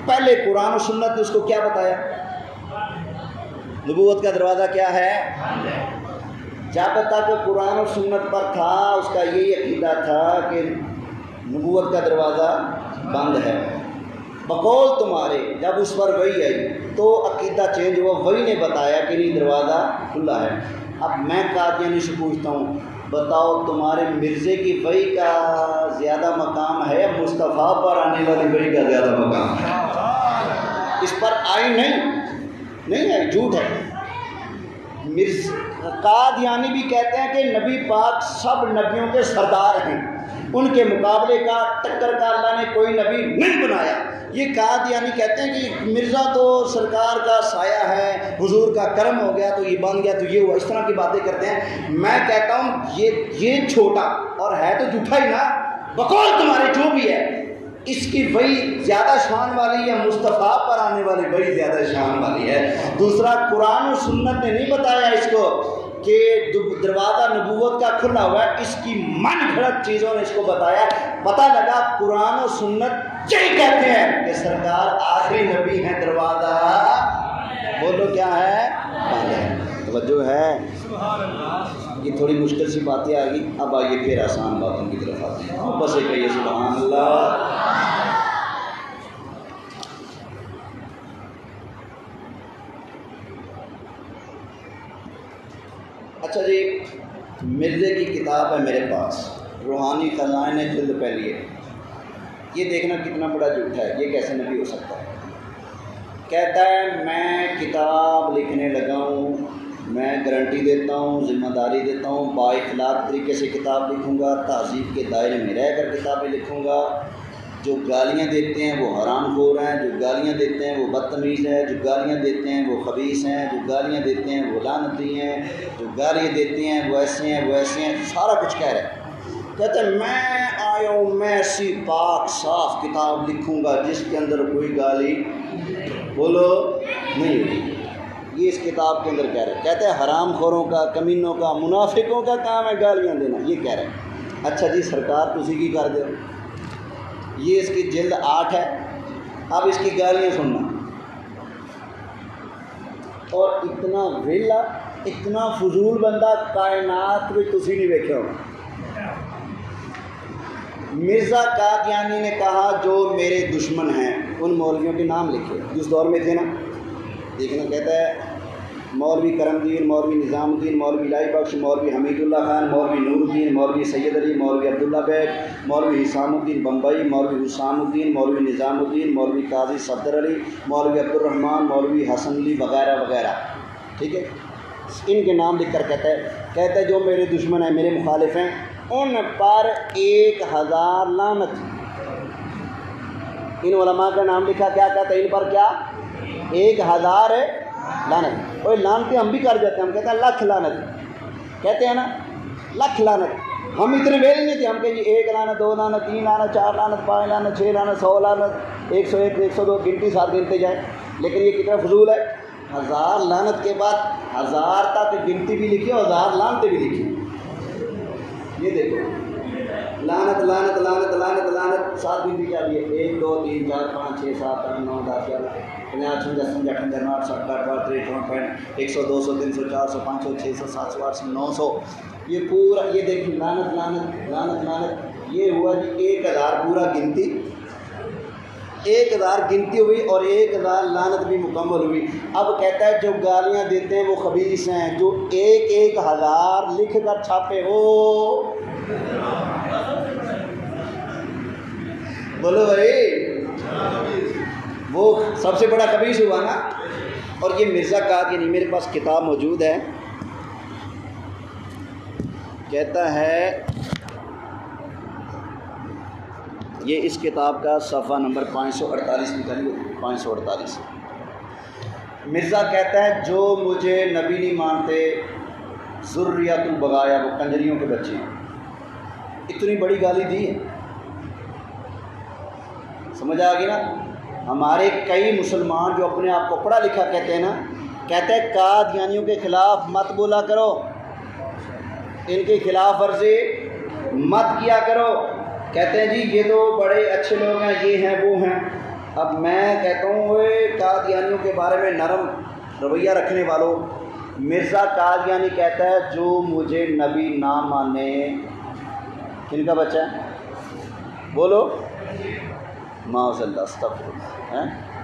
S3: پہلے قرآن و سنت نے اس کو کیا بتایا؟ نبوت کا دروازہ کیا ہے؟ جب تک قرآن و سنت پر تھا اس کا یہی عقیدہ تھا کہ نبوت کا دروازہ بند ہے۔ بقول تمہارے جب اس پر وحی آئی تو عقیدہ چینج ہوا، وحی نے بتایا کہ نہیں دروازہ کھلا ہے۔ اب میں قادیانی سے پوچھتا ہوں، بتاؤ تمہارے مرزے کی وحی کا زیادہ مقام ہے یا مصطفیٰ پر آنے والی وحی کا زیادہ مقام ہے؟ اس پر آئی نہیں ہے، جھوٹ ہے۔ قادیانی بھی کہتے ہیں کہ نبی پاک سب نبیوں کے سردار ہیں، ان کے مقابلے کا ٹکر کا اللہ نے کوئی نبی نہیں بنایا۔ یہ قادیانی کہتے ہیں کہ مرزا تو سرکار کا سایہ ہے، حضور کا کرم ہو گیا تو یہ بن گیا تو یہ ہوا، اس طرح کی باتیں کرتے ہیں۔ میں کہتا ہوں یہ چھوٹا اور ہے تو جھوٹا ہی نا، بقول تمہارے جو بھی ہے، اس کی وحی زیادہ شان والی ہے، مصطفیٰ پر آنے والی وحی زیادہ شان والی ہے۔ دوسرا، قرآن و سنت نے نہیں بتایا اس کو کہ دروازہ نبوت کا کھلا ہوا ہے، اس کی من گھڑت چیزوں نے اس کو بتایا۔ پتہ لگا قرآن و سنت یہی کہتے ہیں کہ سرکار آخری نبی ہیں، دروازہ بولو کیا ہے؟ بند ہے۔ توجہ ہے؟ یہ تھوڑی مشکل سی باتیں آ گئی، اب آئیے پھر آسان باتوں کی طرف آتے ہیں۔ بس ایک کہیے سبحان اللہ۔ اچھا جی، مرزے کی کتاب ہے میرے پاس، روحانی خزائن جلد پہلی ہے۔ یہ دیکھنا کتنا بڑا جھوٹ ہے، یہ کیسے نبی ہو سکتا ہے؟ کہتا ہے میں کتاب لکھنے لگا ہوں، میں گارنٹی دیتا ہوں، ذمہ داری دیتا ہوں، با اخلاق طریقے سے کتاب لکھوں گا، تہذیب کے دائرے میں رہ کر کتابیں لکھوں گا۔ جو گالیاں دیتے ہیں وہ حرام خور ہیں، جو گالیاں دیتے ہیں وہ بدتمیز ہیں، جو گالیاں دیتے ہیں وہ خبیث ہیں، جو گالیاں دیتے ہیں وہ لعنتی ہیں، جو گالیاں دیتے ہیں وہ ایسے ہیں، وہ ایسے ہیں، سارا کچھ کہہ رہے ہیں۔ کہتے ہیں میں آیا ہوں، میں ایسی پاک صاف کتاب لکھوں گا جس کے اندر کوئی گالی بولو نہیں ہوگی۔ یہ اس کتاب کے اندر کہہ رہے ہیں۔ کہتے ہیں حرام خوروں کا، کمینوں کا، منافقوں کا کام ہے گالیاں دینا، یہ کہہ رہے ہیں۔ اچھا جی سرکار تسی کی کر دو، یہ اس کی جلد 8 ہے، اب اس کی گالیاں سننا۔ اور اتنا ویلا، اتنا فضول بندہ کائنات میں تسی نہیں دیکھے ہو۔ مرزا قادیانی نے کہا جو میرے دشمن ہیں ان مولویوں کے نام لکھے، جس دور میں تھے نا، دیکھنا کہتا ہے مولوی کرم الدین، مولوی نظام الدین، مولوی الہی بخش، مولوی حمید اللہ خان، مولوی نور الدین، مولوی سید علی، مولوی عبداللہ بیگ، مولوی حسام الدین بمبئی، مولوی حسام الدین، مولوی نظام الدین، مولوی قاضی صفدر علی، مولوی عبد الرحمن، مولوی حسن علی وغیرہ وغیرہ، ٹھیک ہے؟ ان کے نام لکھ کر کہتا ہے جو میرے دشمن ہیں، میرے مخالف ہیں، ان پر 1000 لعنت۔ ان علماء کا نام لکھا، کیا کہتا ہے ان پر؟ کیا 1000 لعنت۔ اور لعنتیں ہم بھی کر جاتے ہیں، ہم کہتے ہیں لاکھ لعنت، کہتے ہیں نا لاکھ لعنت۔ ہم اتنے ویل نہیں تھے، ہم کہیں 1 لعنت، 2 لعنت، 3 لعنت، 4 لعنت، 5 لعنت، 6 لعنت، 100 لعنت، 101، 102 گنتی ساتھ گنتے جائیں، لیکن یہ کتنا فضول ہے۔ 1000 لعنت کے بعد 1000 تک گنتی بھی لکھی اور 1000 لعنتیں بھی لکھی۔ یہ دیکھو لعنت لعنت لعنت لعنت لعنت ساتھ گنتی چاہیے، 1 2 3 4 5 6 7 8 9 10 11 50 56 57 58 60 61 62 100 200 300 400 500 600 700 800 900، یہ پورا یہ دیکھیں لعنت لعنت لعنت لعنت۔ یہ ہوا جی 1000 پورا گنتی، 1000 گنتی ہوئی اور 1000 لعنت بھی مکمل ہوئی۔ اب کہتا ہے جو گالیاں دیتے ہیں وہ خبیث ہیں، جو 1000 لکھ کر چھاپے ہو بولو بھائی، وہ سب سے بڑا خبیث ہوا نا۔ اور یہ مرزا قادیانی، میرے پاس کتاب موجود ہے، کہتا ہے یہ اس کتاب کا صفحہ نمبر 548 نکالیے، 548۔ مرزا کہتا ہے جو مجھے نبی نہیں مانتے ذریۃ البغایا، وہ کنجریوں کے بچے ہیں۔ اتنی بڑی گالی دی ہے، سمجھ آ گئی نا؟ ہمارے کئی مسلمان جو اپنے آپ کو پڑھا لکھا کہتے ہیں نا، کہتے ہیں قادیانیوں کے خلاف مت بولا کرو، ان کی خلاف ورزی مت کیا کرو، کہتے ہیں جی یہ تو بڑے اچھے لوگ ہیں، یہ ہیں وہ ہیں۔ اب میں کہتا ہوں وہ قادیانیوں کے بارے میں نرم رویہ رکھنے والوں، مرزا قادیانی کہتا ہے جو مجھے نبی نہ مانے، کن کا بچہ ہے؟ بولو معاذ اللہ، استغفر اللہ۔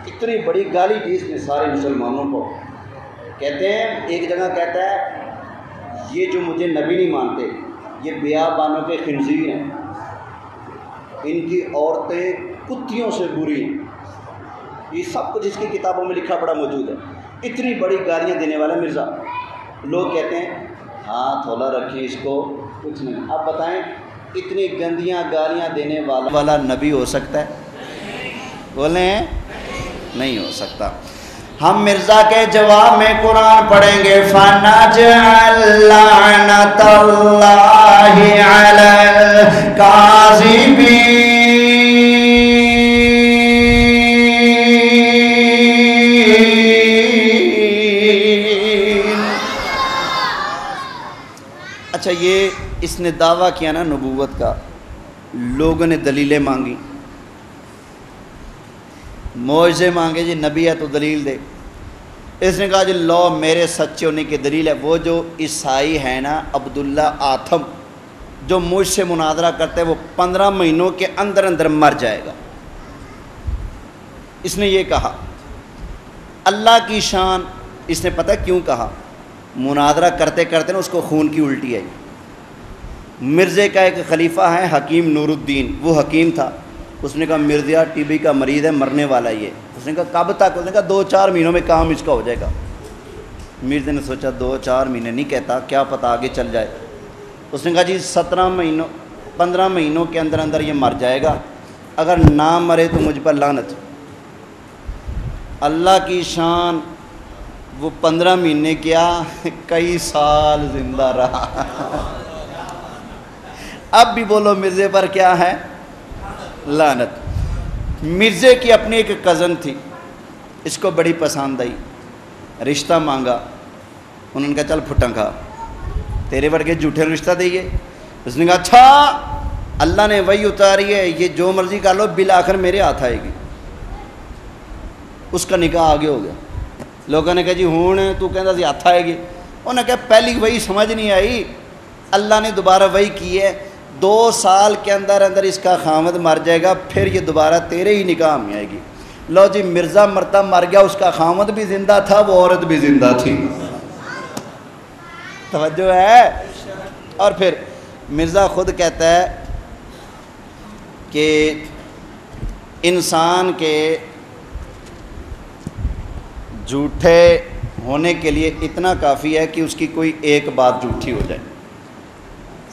S3: اتنی بڑی گالی دی اس نے سارے مسلمانوں کو۔ کہتے ہیں ایک جگہ کہتا ہے یہ جو مجھے نبی نہیں مانتے یہ بیابانوں کے خنزیر ہیں، ان کی عورتیں کتیوں سے بری ہیں، یہ سب کچھ اس کی کتابوں میں لکھا پڑا موجود ہے۔ اتنی بڑی گالیاں دینے والا مرزا، لوگ کہتے ہیں ہاں تھولا رکھیں اس کو، کچھ نہیں۔ اب بتائیں اتنی گندیاں گالیاں دینے والا نبی ہو سکتا ہے؟ بولیں نہیں ہو سکتا۔ ہم مرزا کے جواب میں قرآن پڑھیں گے فَنَجْعَلْ لَعْنَتَ اللَّهِ عَلَى الْكَاذِبِينَ۔ اچھا یہ اس نے دعویٰ کیا نا نبوت کا، لوگوں نے دلیلیں مانگی، معجزے مانگے، جی نبی ہے تو دلیل دے۔ اس نے کہا جی لو میرے سچے ہونے کی دلیل ہے۔ وہ جو عیسائی ہے نا عبداللہ آتھم، جو مجھ سے مناظرہ کرتے ہیں، وہ 15 مہینوں کے اندر اندر مر جائے گا۔ اس نے یہ کہا اللہ کی شان، اس نے پتہ کیوں کہا؟ مناظرہ کرتے کرتے نا اس کو خون کی الٹی آئی۔ مرزے کا ایک خلیفہ ہے حکیم نور الدین، وہ حکیم تھا، اس نے کہا مرزا ٹی بی کا مریض ہے، مرنے والا یہ۔ اس نے کہا کب تک؟ اس نے کہا 2-4 مہینوں میں کام اس کا ہو جائے گا۔ مرزا نے سوچا 2-4 مہینے نہیں کہتا، کیا پتہ آگے چل جائے۔ اس نے کہا جی 15 مہینوں کے اندر اندر یہ مر جائے گا، اگر نہ مرے تو مجھ پر لعنت۔ اللہ کی شان، وہ 15 مہینے کیا کئی سال زندہ رہا۔ اب بھی بولو مرزے پر کیا ہے؟ لعنت۔ مرزے کی اپنی ایک کزن تھی، اس کو بڑی پسند آئی، رشتہ مانگا۔ انہوں نے کہا چل پھٹا کھا، تیرے ورگے جھوٹے رشتہ دئیے۔ اس نے کہا اچھا اللہ نے وہی اتاری ہے، یہ جو مرضی کر لو بالآخر میرے ہاتھ آئے گی۔ اس کا نکاح آگے ہو گیا۔ لوگوں نے کہا جی ہوں تو کہتا سی ہاتھ آئے گی۔ انہوں نے کہا پہلی وہی سمجھ نہیں آئی، اللہ نے دوبارہ وہی کی ہے، 2 سال کے اندر اندر اس کا خامد مر جائے گا، پھر یہ دوبارہ تیرے ہی نکاح میں آئے گی۔ لو جی مرزا مرتا مر گیا، اس کا خامد بھی زندہ تھا، وہ عورت بھی زندہ تھی۔ توجہ ہے؟ اور پھر مرزا خود کہتا ہے کہ انسان کے جھوٹے ہونے کے لیے اتنا کافی ہے کہ اس کی کوئی ایک بات جھوٹی ہو جائے۔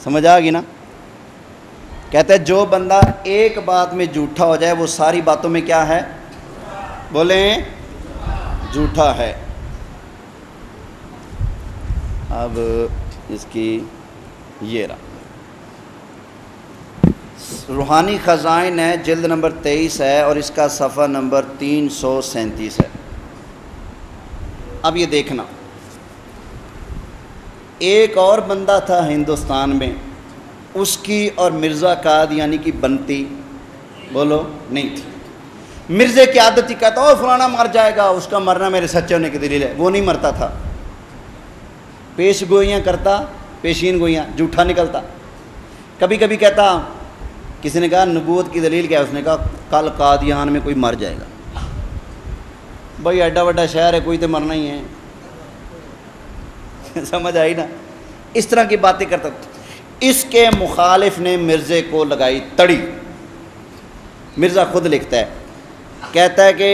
S3: سمجھ آ گئی نا؟ کہتے ہیں جو بندہ ایک بات میں جھوٹا ہو جائے وہ ساری باتوں میں کیا ہے؟ بولیں جھوٹا ہے۔ اب اس کی یہ رہا روحانی خزائن ہے، جلد نمبر 23 ہے اور اس کا صفحہ نمبر 337 ہے۔ اب یہ دیکھنا، ایک اور بندہ تھا ہندوستان میں، اس کی اور مرزا قادیانی کی بنتی بولو نہیں تھی۔ مرزے کی عادت ہی کہتا او فلانا مر جائے گا، اس کا مرنا میرے سچے ہونے کی دلیل ہے۔ وہ نہیں مرتا تھا، پیش گوئیاں کرتا، پیشین گوئیاں، جھوٹا نکلتا۔ کبھی کبھی کہتا، کسی نے کہا نبوت کی دلیل کیا ہے؟ اس نے کہا کل قادیان میں کوئی مر جائے گا۔ بھائی ایڈا وڈا شہر ہے، کوئی تو مرنا ہی ہے۔ سمجھ آئی نا؟ اس طرح کی باتیں کرتا تھا۔ اس کے مخالف نے مرزے کو لگائی تڑی۔ مرزا خود لکھتا ہے، کہتا ہے کہ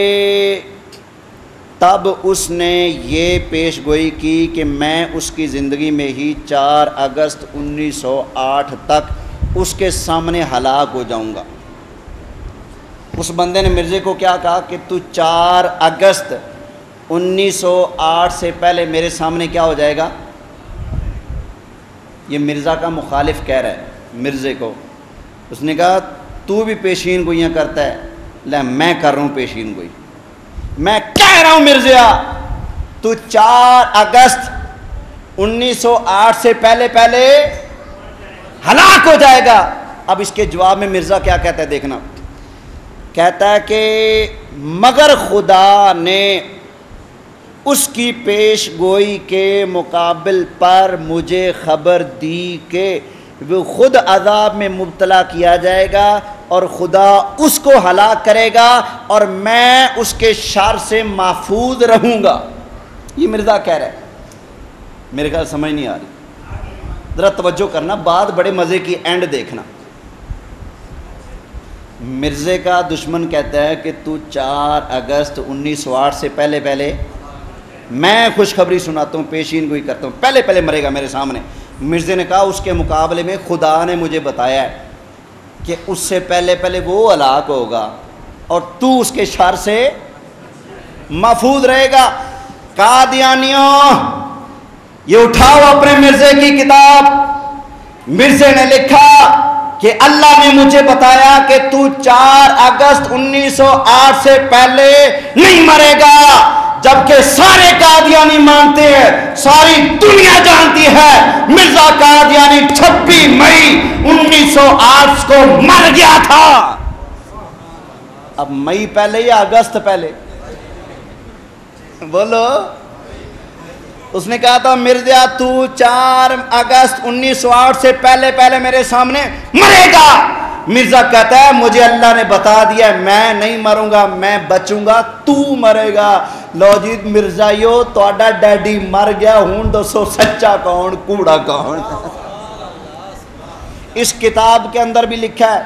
S3: تب اس نے یہ پیش گوئی کی کہ میں اس کی زندگی میں ہی 4 اگست 1908 تک اس کے سامنے ہلاک ہو جاؤں گا۔ اس بندے نے مرزے کو کیا کہا کہ تو 4 اگست 1908 سے پہلے میرے سامنے کیا ہو جائے گا؟ یہ مرزا کا مخالف کہہ رہا ہے مرزے کو۔ اس نے کہا تو بھی پیشین گوئیاں کرتا ہے، لے میں کر رہا ہوں پیشین گوئی، میں کہہ رہا ہوں مرزا تو 4 اگست 1908 سے پہلے پہلے ہلاک ہو جائے گا۔ اب اس کے جواب میں مرزا کیا کہتا ہے دیکھنا، کہتا ہے کہ مگر خدا نے اس کی پیش گوئی کے مقابل پر مجھے خبر دی کہ وہ خود عذاب میں مبتلا کیا جائے گا اور خدا اس کو ہلاک کرے گا اور میں اس کے شر سے محفوظ رہوں گا۔ یہ مرزا کہہ رہا ہے، میرے خیال سمجھ نہیں آ رہی، ذرا توجہ کرنا، بات بڑے مزے کی، اینڈ دیکھنا۔ مرزے کا دشمن کہتا ہے کہ تو 4 اگست 1908 سے پہلے پہلے میں خوشخبری سناتا ہوں، پیشین گوئی کرتا ہوں، پہلے پہلے مرے گا میرے سامنے۔ مرزے نے کہا اس کے مقابلے میں خدا نے مجھے بتایا ہے کہ اس سے پہلے پہلے وہ ہلاک ہوگا اور تو اس کے شر سے محفوظ رہے گا۔ قادیانیوں یہ اٹھاؤ اپنے مرزے کی کتاب۔ مرزے نے لکھا کہ اللہ نے مجھے بتایا کہ تو 4 اگست 1908 سے پہلے نہیں مرے گا، جبکہ سارے قادیانی مانتے ہیں، ساری دنیا جانتی ہے مرزا قادیانی 26 مئی 1908 کو مر گیا تھا۔ اب مئی پہلے یا اگست پہلے؟ بولو۔ اس نے کہا تھا مرزا تو 4 اگست 1908 سے پہلے پہلے میرے سامنے مرے گا۔ مرزا کہتا ہے مجھے اللہ نے بتا دیا میں نہیں مروں گا، میں بچوں گا، تو مرے گا۔ لو جی مرزائیو تہاڈا ڈیڈی مر گیا، ہوں دسو سچا کون کوڑا کون؟ اس کتاب کے اندر بھی لکھا ہے،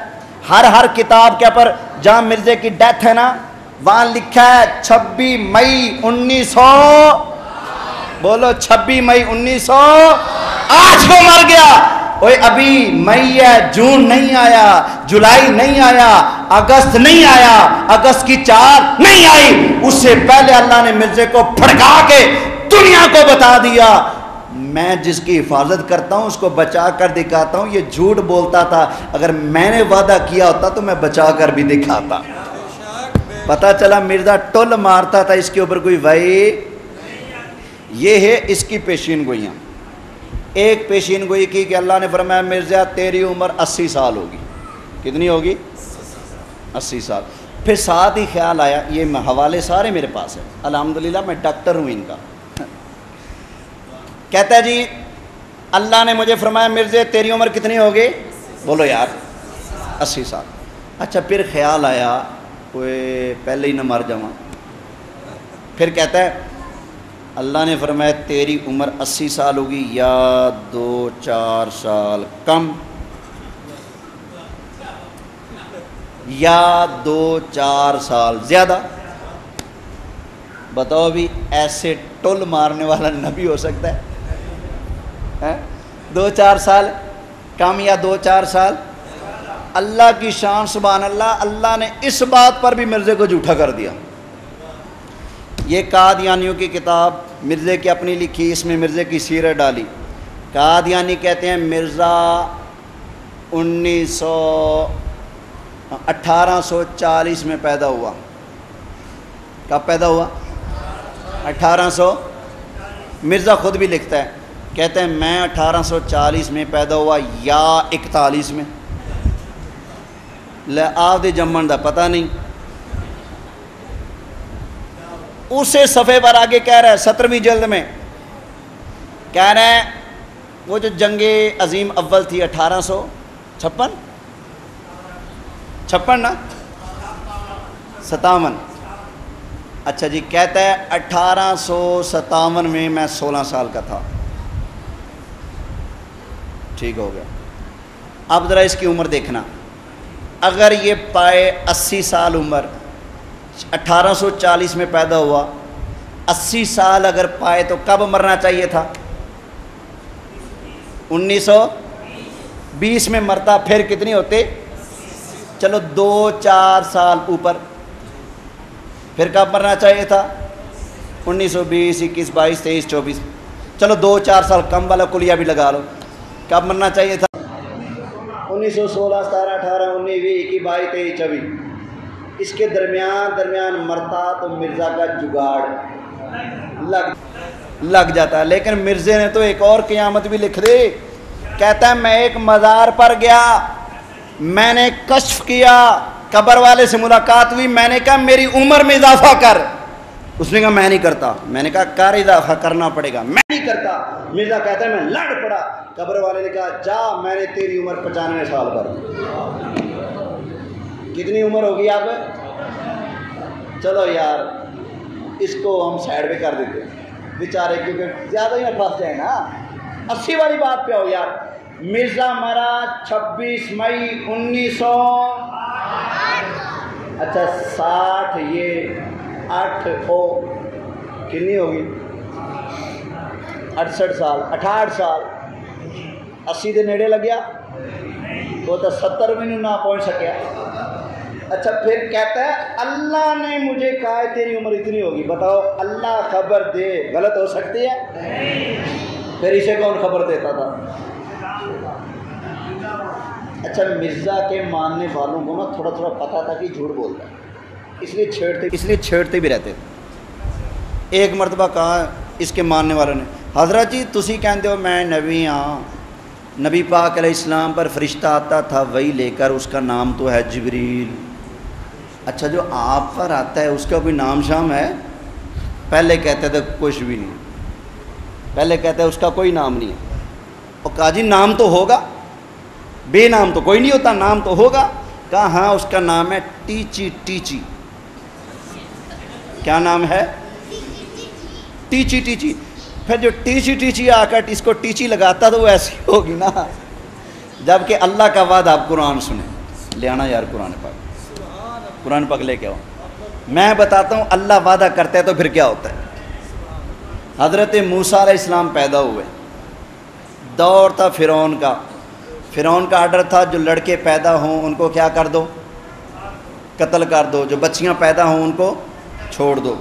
S3: ہر کتاب کے پر جہاں مرزے کی ڈیتھ ہے نا وہاں لکھا ہے 26 مئی 1900، بولو 26 مئی 1908 کو مر گیا۔ اوے ابھی مئی ہے، جون نہیں آیا، جولائی نہیں آیا، اگست نہیں آیا، اگست کی 4 نہیں آئی، اس سے پہلے اللہ نے مرزے کو پھڑکا کے دنیا کو بتا دیا میں جس کی حفاظت کرتا ہوں اس کو بچا کر دکھاتا ہوں۔ یہ جھوٹ بولتا تھا، اگر میں نے وعدہ کیا ہوتا تو میں بچا کر بھی دکھاتا۔ پتہ چلا مرزا ٹول مارتا تھا، اس کے اوپر کوئی وحی۔ یہ ہے اس کی پیشین گوئیاں۔ ایک پیشین گوئی کی کہ اللہ نے فرمایا مرزا تیری عمر 80 سال ہوگی۔ کتنی ہوگی؟ 80 سال۔ پھر ساتھ ہی خیال آیا، یہ حوالے سارے میرے پاس ہیں الحمدللہ، میں ڈاکٹر ہوں ان کا۔ کہتا ہے جی اللہ نے مجھے فرمایا مرزا تیری عمر کتنی ہوگی؟ بولو یار 80 سال۔ اچھا پھر خیال آیا کوئی پہلے ہی نہ مر جاؤں۔ پھر کہتا ہے اللہ نے فرمایا تیری عمر 80 سال ہوگی یا 2-4 سال کم، یا 2-4 سال زیادہ۔ بتاؤ بھی ایسے ٹول مارنے والا نبی ہو سکتا ہے؟ 2-4 سال کم یا 2-4 سال؟ اللہ کی شان سبحان اللہ، اللہ نے اس بات پر بھی مرزے کو جھوٹا کر دیا۔ یہ قادیانیوں کی کتاب مرزے کی اپنی لکھی، اس میں مرزے کی سیرت ڈالی۔ قادیانی کہتے ہیں مرزا 1840 میں پیدا ہوا۔ کب پیدا ہوا؟ 1800۔ مرزا خود بھی لکھتا ہے، کہتے ہیں میں 1840 میں پیدا ہوا یا 41 میں، لے آپ دے جمن دا پتہ نہیں۔ اسے صفحے پر آگے کہہ رہا ہے 17ویں جلد میں کہہ رہا ہے وہ جو جنگ عظیم اول تھی 1856 نا 57۔ اچھا جی کہتا ہے 1857 میں میں 16 سال کا تھا۔ ٹھیک ہو گیا۔ اب ذرا اس کی عمر دیکھنا، اگر یہ پائے 80 سال عمر، 1840 میں پیدا ہوا، 80 سال اگر پائے تو کب مرنا چاہیے تھا؟ 1920 میں مرتا، پھر کتنی ہوتے؟ چلو 2-4 سال اوپر، پھر کب مرنا چاہیے تھا؟ 1920 21 22 23 24، چلو 2-4 سال کم والا کلیہ بھی لگا لو، کب مرنا چاہیے تھا؟ 1916 17 18 19 20 21 22 23 24۔ اس کے درمیان مرتا تو مرزا کا جگاڑ لگ جاتا ہے۔ لیکن مرزے نے تو ایک اور قیامت بھی لکھ دی، کہتا ہے میں ایک مزار پر گیا، میں نے کشف کیا، قبر والے سے ملاقات ہوئی، میں نے کہا میری عمر میں اضافہ کر، اس نے کہا میں نہیں کرتا، میں نے کہا کر اضافہ کرنا پڑے گا، میں نہیں کرتا۔ مرزا کہتا ہے میں لڑ پڑا، قبر والے نے کہا جا میں نے تیری عمر 95 سال کر دی۔ کتنی عمر ہوگی آپ؟ چلو یار اس کو ہم سائڈ پہ کر دیتے ہیں بیچارے، کیونکہ زیادہ ہی نہ پھنس جائے نا، 80 والی بات پہ ہو یار۔ مرزا مرا 26 مئی 1900، اچھا 60 یہ 8 ہو کنی ہوگی 68 سال، 68 سال، 80 دے نیڑے لگیا، وہ تو 70 بھی نہ پہنچ سکیا۔ اچھا پھر کہتا ہے اللہ نے مجھے کہا ہے تیری عمر اتنی ہوگی، بتاؤ اللہ خبر دے غلط ہو سکتی ہے؟ پھر اسے کون خبر دیتا تھا؟ اچھا مرزا کے ماننے والوں کو نا تھوڑا تھوڑا پتہ تھا کہ جھوٹ بولتا ہے، اس لیے چھیڑتے بھی رہتے تھے۔ ایک مرتبہ کہا اس کے ماننے والوں نے، حضرت جی تسی کہتے ہو میں نبی ہاں، نبی پاک علیہ السلام پر فرشتہ آتا تھا وہی لے کر، اس کا نام تو ہے جبریل۔ اچھا جو آپ پر آتا ہے اس کا کوئی نام شام ہے؟ پہلے کہتے تھے کچھ بھی نہیں، پہلے کہتے ہیں اس کا کوئی نام نہیں ہے۔ اور کہا جی نام تو ہوگا، بے نام تو کوئی نہیں ہوتا، نام تو ہوگا۔ کہا ہاں اس کا نام ہے ٹیچی ٹیچی۔ کیا نام ہے؟ ٹیچی ٹیچی۔ پھر جو ٹیچی ٹیچی آ کر اس کو ٹیچی لگاتا تو وہ ایسی ہوگی نا، جبکہ اللہ کا وعدہ آپ قرآن سنیں، لے آنا یار قرآن پاک لے کے آؤ، میں بتاتا ہوں اللہ وعدہ کرتا ہے تو پھر کیا ہوتا ہے۔ حضرت موسیٰ علیہ السلام پیدا ہوئے، دور تھا فرعون کا آرڈر تھا جو لڑکے پیدا ہوں ان کو کیا کر دو؟ قتل کر دو، جو بچیاں پیدا ہوں ان کو چھوڑ دو۔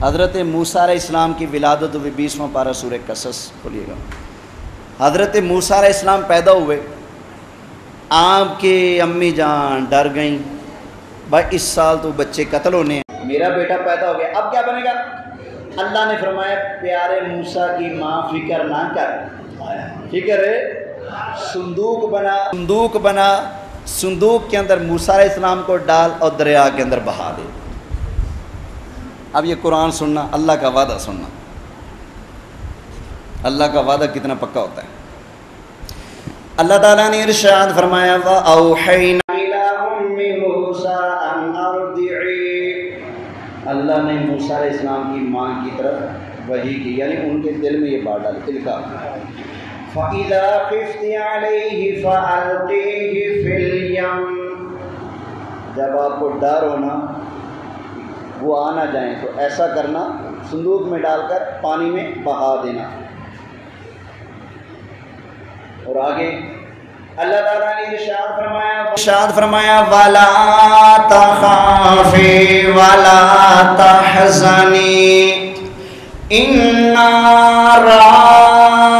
S3: حضرت موسیٰ علیہ السلام کی ولادت ہوئی 20واں پارہ سورہ قصص کھولیے گا۔ حضرت موسیٰ علیہ السلام پیدا ہوئے، آپ کی امی جان ڈر گئیں، بھائی اس سال تو بچے قتل ہونے ہیں، میرا بیٹا پیدا ہو گیا اب کیا بنے گا؟ اللہ نے فرمایا پیارے موسیٰ کی ماں فکر نہ کر، فکر صندوق بنا، صندوق کے اندر موسیٰ علیہ السلام کو ڈال اور دریا کے اندر بہا دے۔ اب یہ قرآن سننا، اللہ کا وعدہ سننا، اللہ کا وعدہ کتنا پکا ہوتا ہے۔ اللہ تعالیٰ نے ارشاد فرمایا وَأَوْحَيْنَا إِلَىٰ أُمِّ مُوسَىٰ أَنْ أَرْضِعِيهِ، اللہ نے موسیٰ علیہ السلام کی ماں کی طرف وحی کی، یعنی ان کے دل میں یہ بات ڈالی، دل کا فَإِذَا خِفْتِ عَلَيْهِ فَأَلْقِيهِ فِي الْيَمِّ، جب آپ کو ڈر ہونا وہ آ نہ جائیں تو ایسا کرنا صندوق میں ڈال کر پانی میں بہا دینا۔ اور آگے اللہ تعالیٰ نے ارشاد فرمایا وَلَا تَخَافِي وَلَا تَحْزَنِي إِنَّا رَادُّوهُ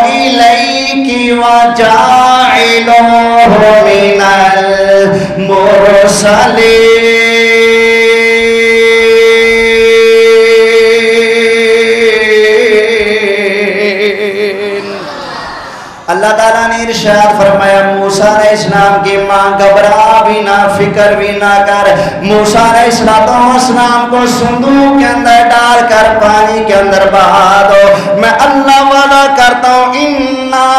S3: إِلَيْكِ وَجَاعِلُوهُ مِنَ الْمُرْسَلِينَ۔ اللہ تعالیٰ نے ارشاد فرمایا موسیٰ علیہ السلام کی ماں گھبرا بھی نہ، فکر بھی نہ کر، موسیٰ علیہ السلام کو صندوق کے اندر ڈال کر پانی کے اندر بہا دو، میں اللہ وعدہ کرتا ہوں اِنَّا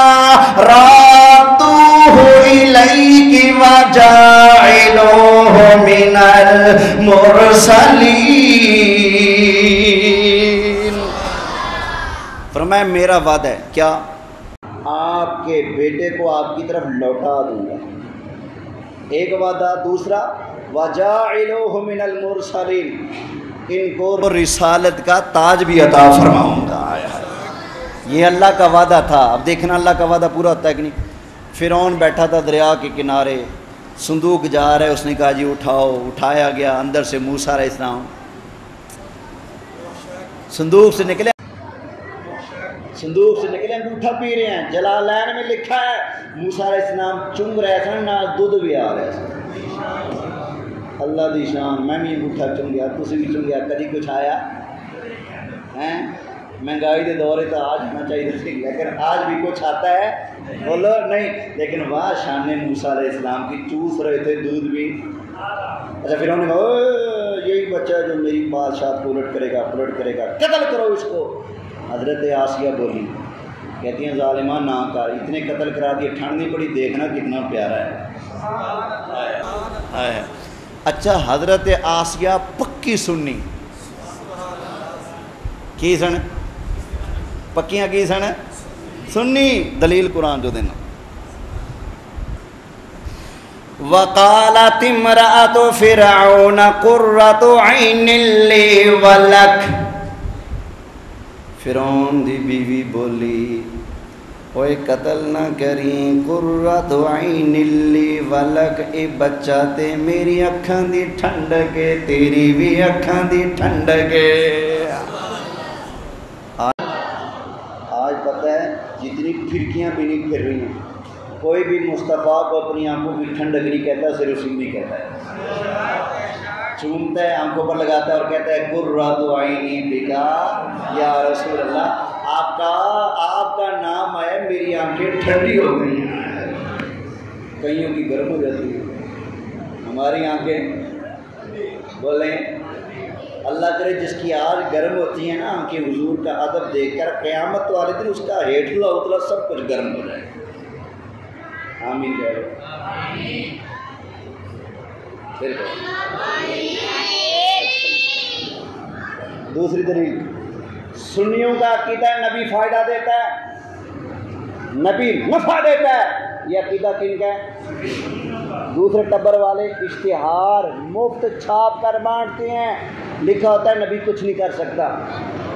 S3: رَادُّوهُ إِلَيْكِ وَجَاعِلُوهُ مِنَ الْمُرْسَلِينَ۔ فرمایا میرا وعدہ ہے کیا؟ آپ کے بیٹے کو آپ کی طرف لوٹا دوں گا، ایک وعدہ۔ دوسرا وَجَاعِلُوهُ مِنَ الْمُرْسَلِينَ، ان کو رسالت کا تاج بھی عطا فرماؤں گا۔ یہ اللہ کا وعدہ تھا۔ اب دیکھنا اللہ کا وعدہ پورا ہوتا ہے کہ نہیں۔ فرعون بیٹھا تھا دریا کے کنارے، صندوق جا رہا ہے، اس نے کہا جی اٹھاؤ، اٹھایا گیا، اندر سے موسیٰ علیہ السلام صندوق سے نکلے، انگوٹھا پی رہے ہیں۔ جلالین میں لکھا ہے موسیٰ علیہ السلام چنگ رہے تھے، نہ دودھ بھی آ رہے تھے۔ اللہ دی شان. میں بھی انگوٹھا چنگیا, تسی بھی چنگیا, کدی کچھ آیا ہیں؟ مہنگائی کے دور تو آج ہونا چاہیے تھی, لیکن آج بھی کچھ آتا ہے, بولو نہیں. لیکن واہ شان موسیٰ علیہ السلام کی, چوس رہے تھے دودھ بھی. اچھا پھر انہوں نے کہا یہی بچہ ہے جو میری بادشاہ کو الٹ کرے گا, پلٹ کرے گا, قتل کرو اس کو. حضرت آسیہ بولی, کہتی ہیں ظالمہ نہ کر, اتنے قتل کرا دیے, ٹھنڈ نہیں پڑی, دیکھنا کتنا پیارا ہے. اچھا حضرت آسیہ پکی سنی کی سن, پکیاں کی سن سنی, دلیل قرآن جو دینا. وقالت امرأة فرعون قرة عین لی ولک. فرعون دی بیوی بولی اوے قتل نہ کریں, قرۃ عین لی ولک, اے بچہ تے میری اکھاں دی ٹھنڈک ہے, تیری بھی اکھاں دی ٹھنڈک ہے. آج پتہ ہے جتنی پھرکیاں بھی نہیں پھر رہی ہیں, کوئی بھی مصطفیٰ کو اپنی آنکھوں کی ٹھنڈک نہیں کہتا, صرف سنی کہتا ہے. چومتا ہے, آنکھوں پر لگاتا ہے اور کہتا ہے قرۃ عینی بکا یا رسول اللہ, آپ کا نام ہے, میری آنکھیں ٹھنڈی ہو گئی ہیں. کئیوں کی گرم ہو جاتی ہیں, ہماری آنکھیں بولیں اللہ کرے جس کی آج گرم ہوتی ہیں نا آنکھیں, حضور کا ادب دیکھ کر قیامت والے دن اس کا ہیٹلا اتلا سب کچھ گرم ہو جائے. آمین کہہ رہے. پھر دوسری دلیل, سنیوں کا عقیدہ نبی فائدہ دیتا ہے, نبی نفع دیتا ہے. یہ عقیدہ کن کا ہے؟ دوسرے ٹبر والے اشتہار مفت چھاپ کر بانٹتے ہیں, لکھا ہوتا ہے نبی کچھ نہیں کر سکتا,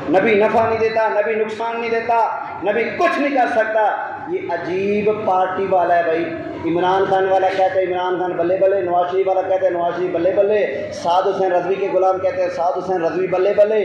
S3: نبی نفع نہیں دیتا, نبی نقصان نہیں دیتا, نبی کچھ نہیں کر سکتا. یہ عجیب پارٹی والا ہے بھائی. عمران خان والا کہتے ہیں عمران خان بلے بلے, نواز شریف والا کہتے ہیں نواز شریف بلے بلے, سعد حسین رضوی کے غلام کہتے ہیں سعد حسین رضوی بلے بلے,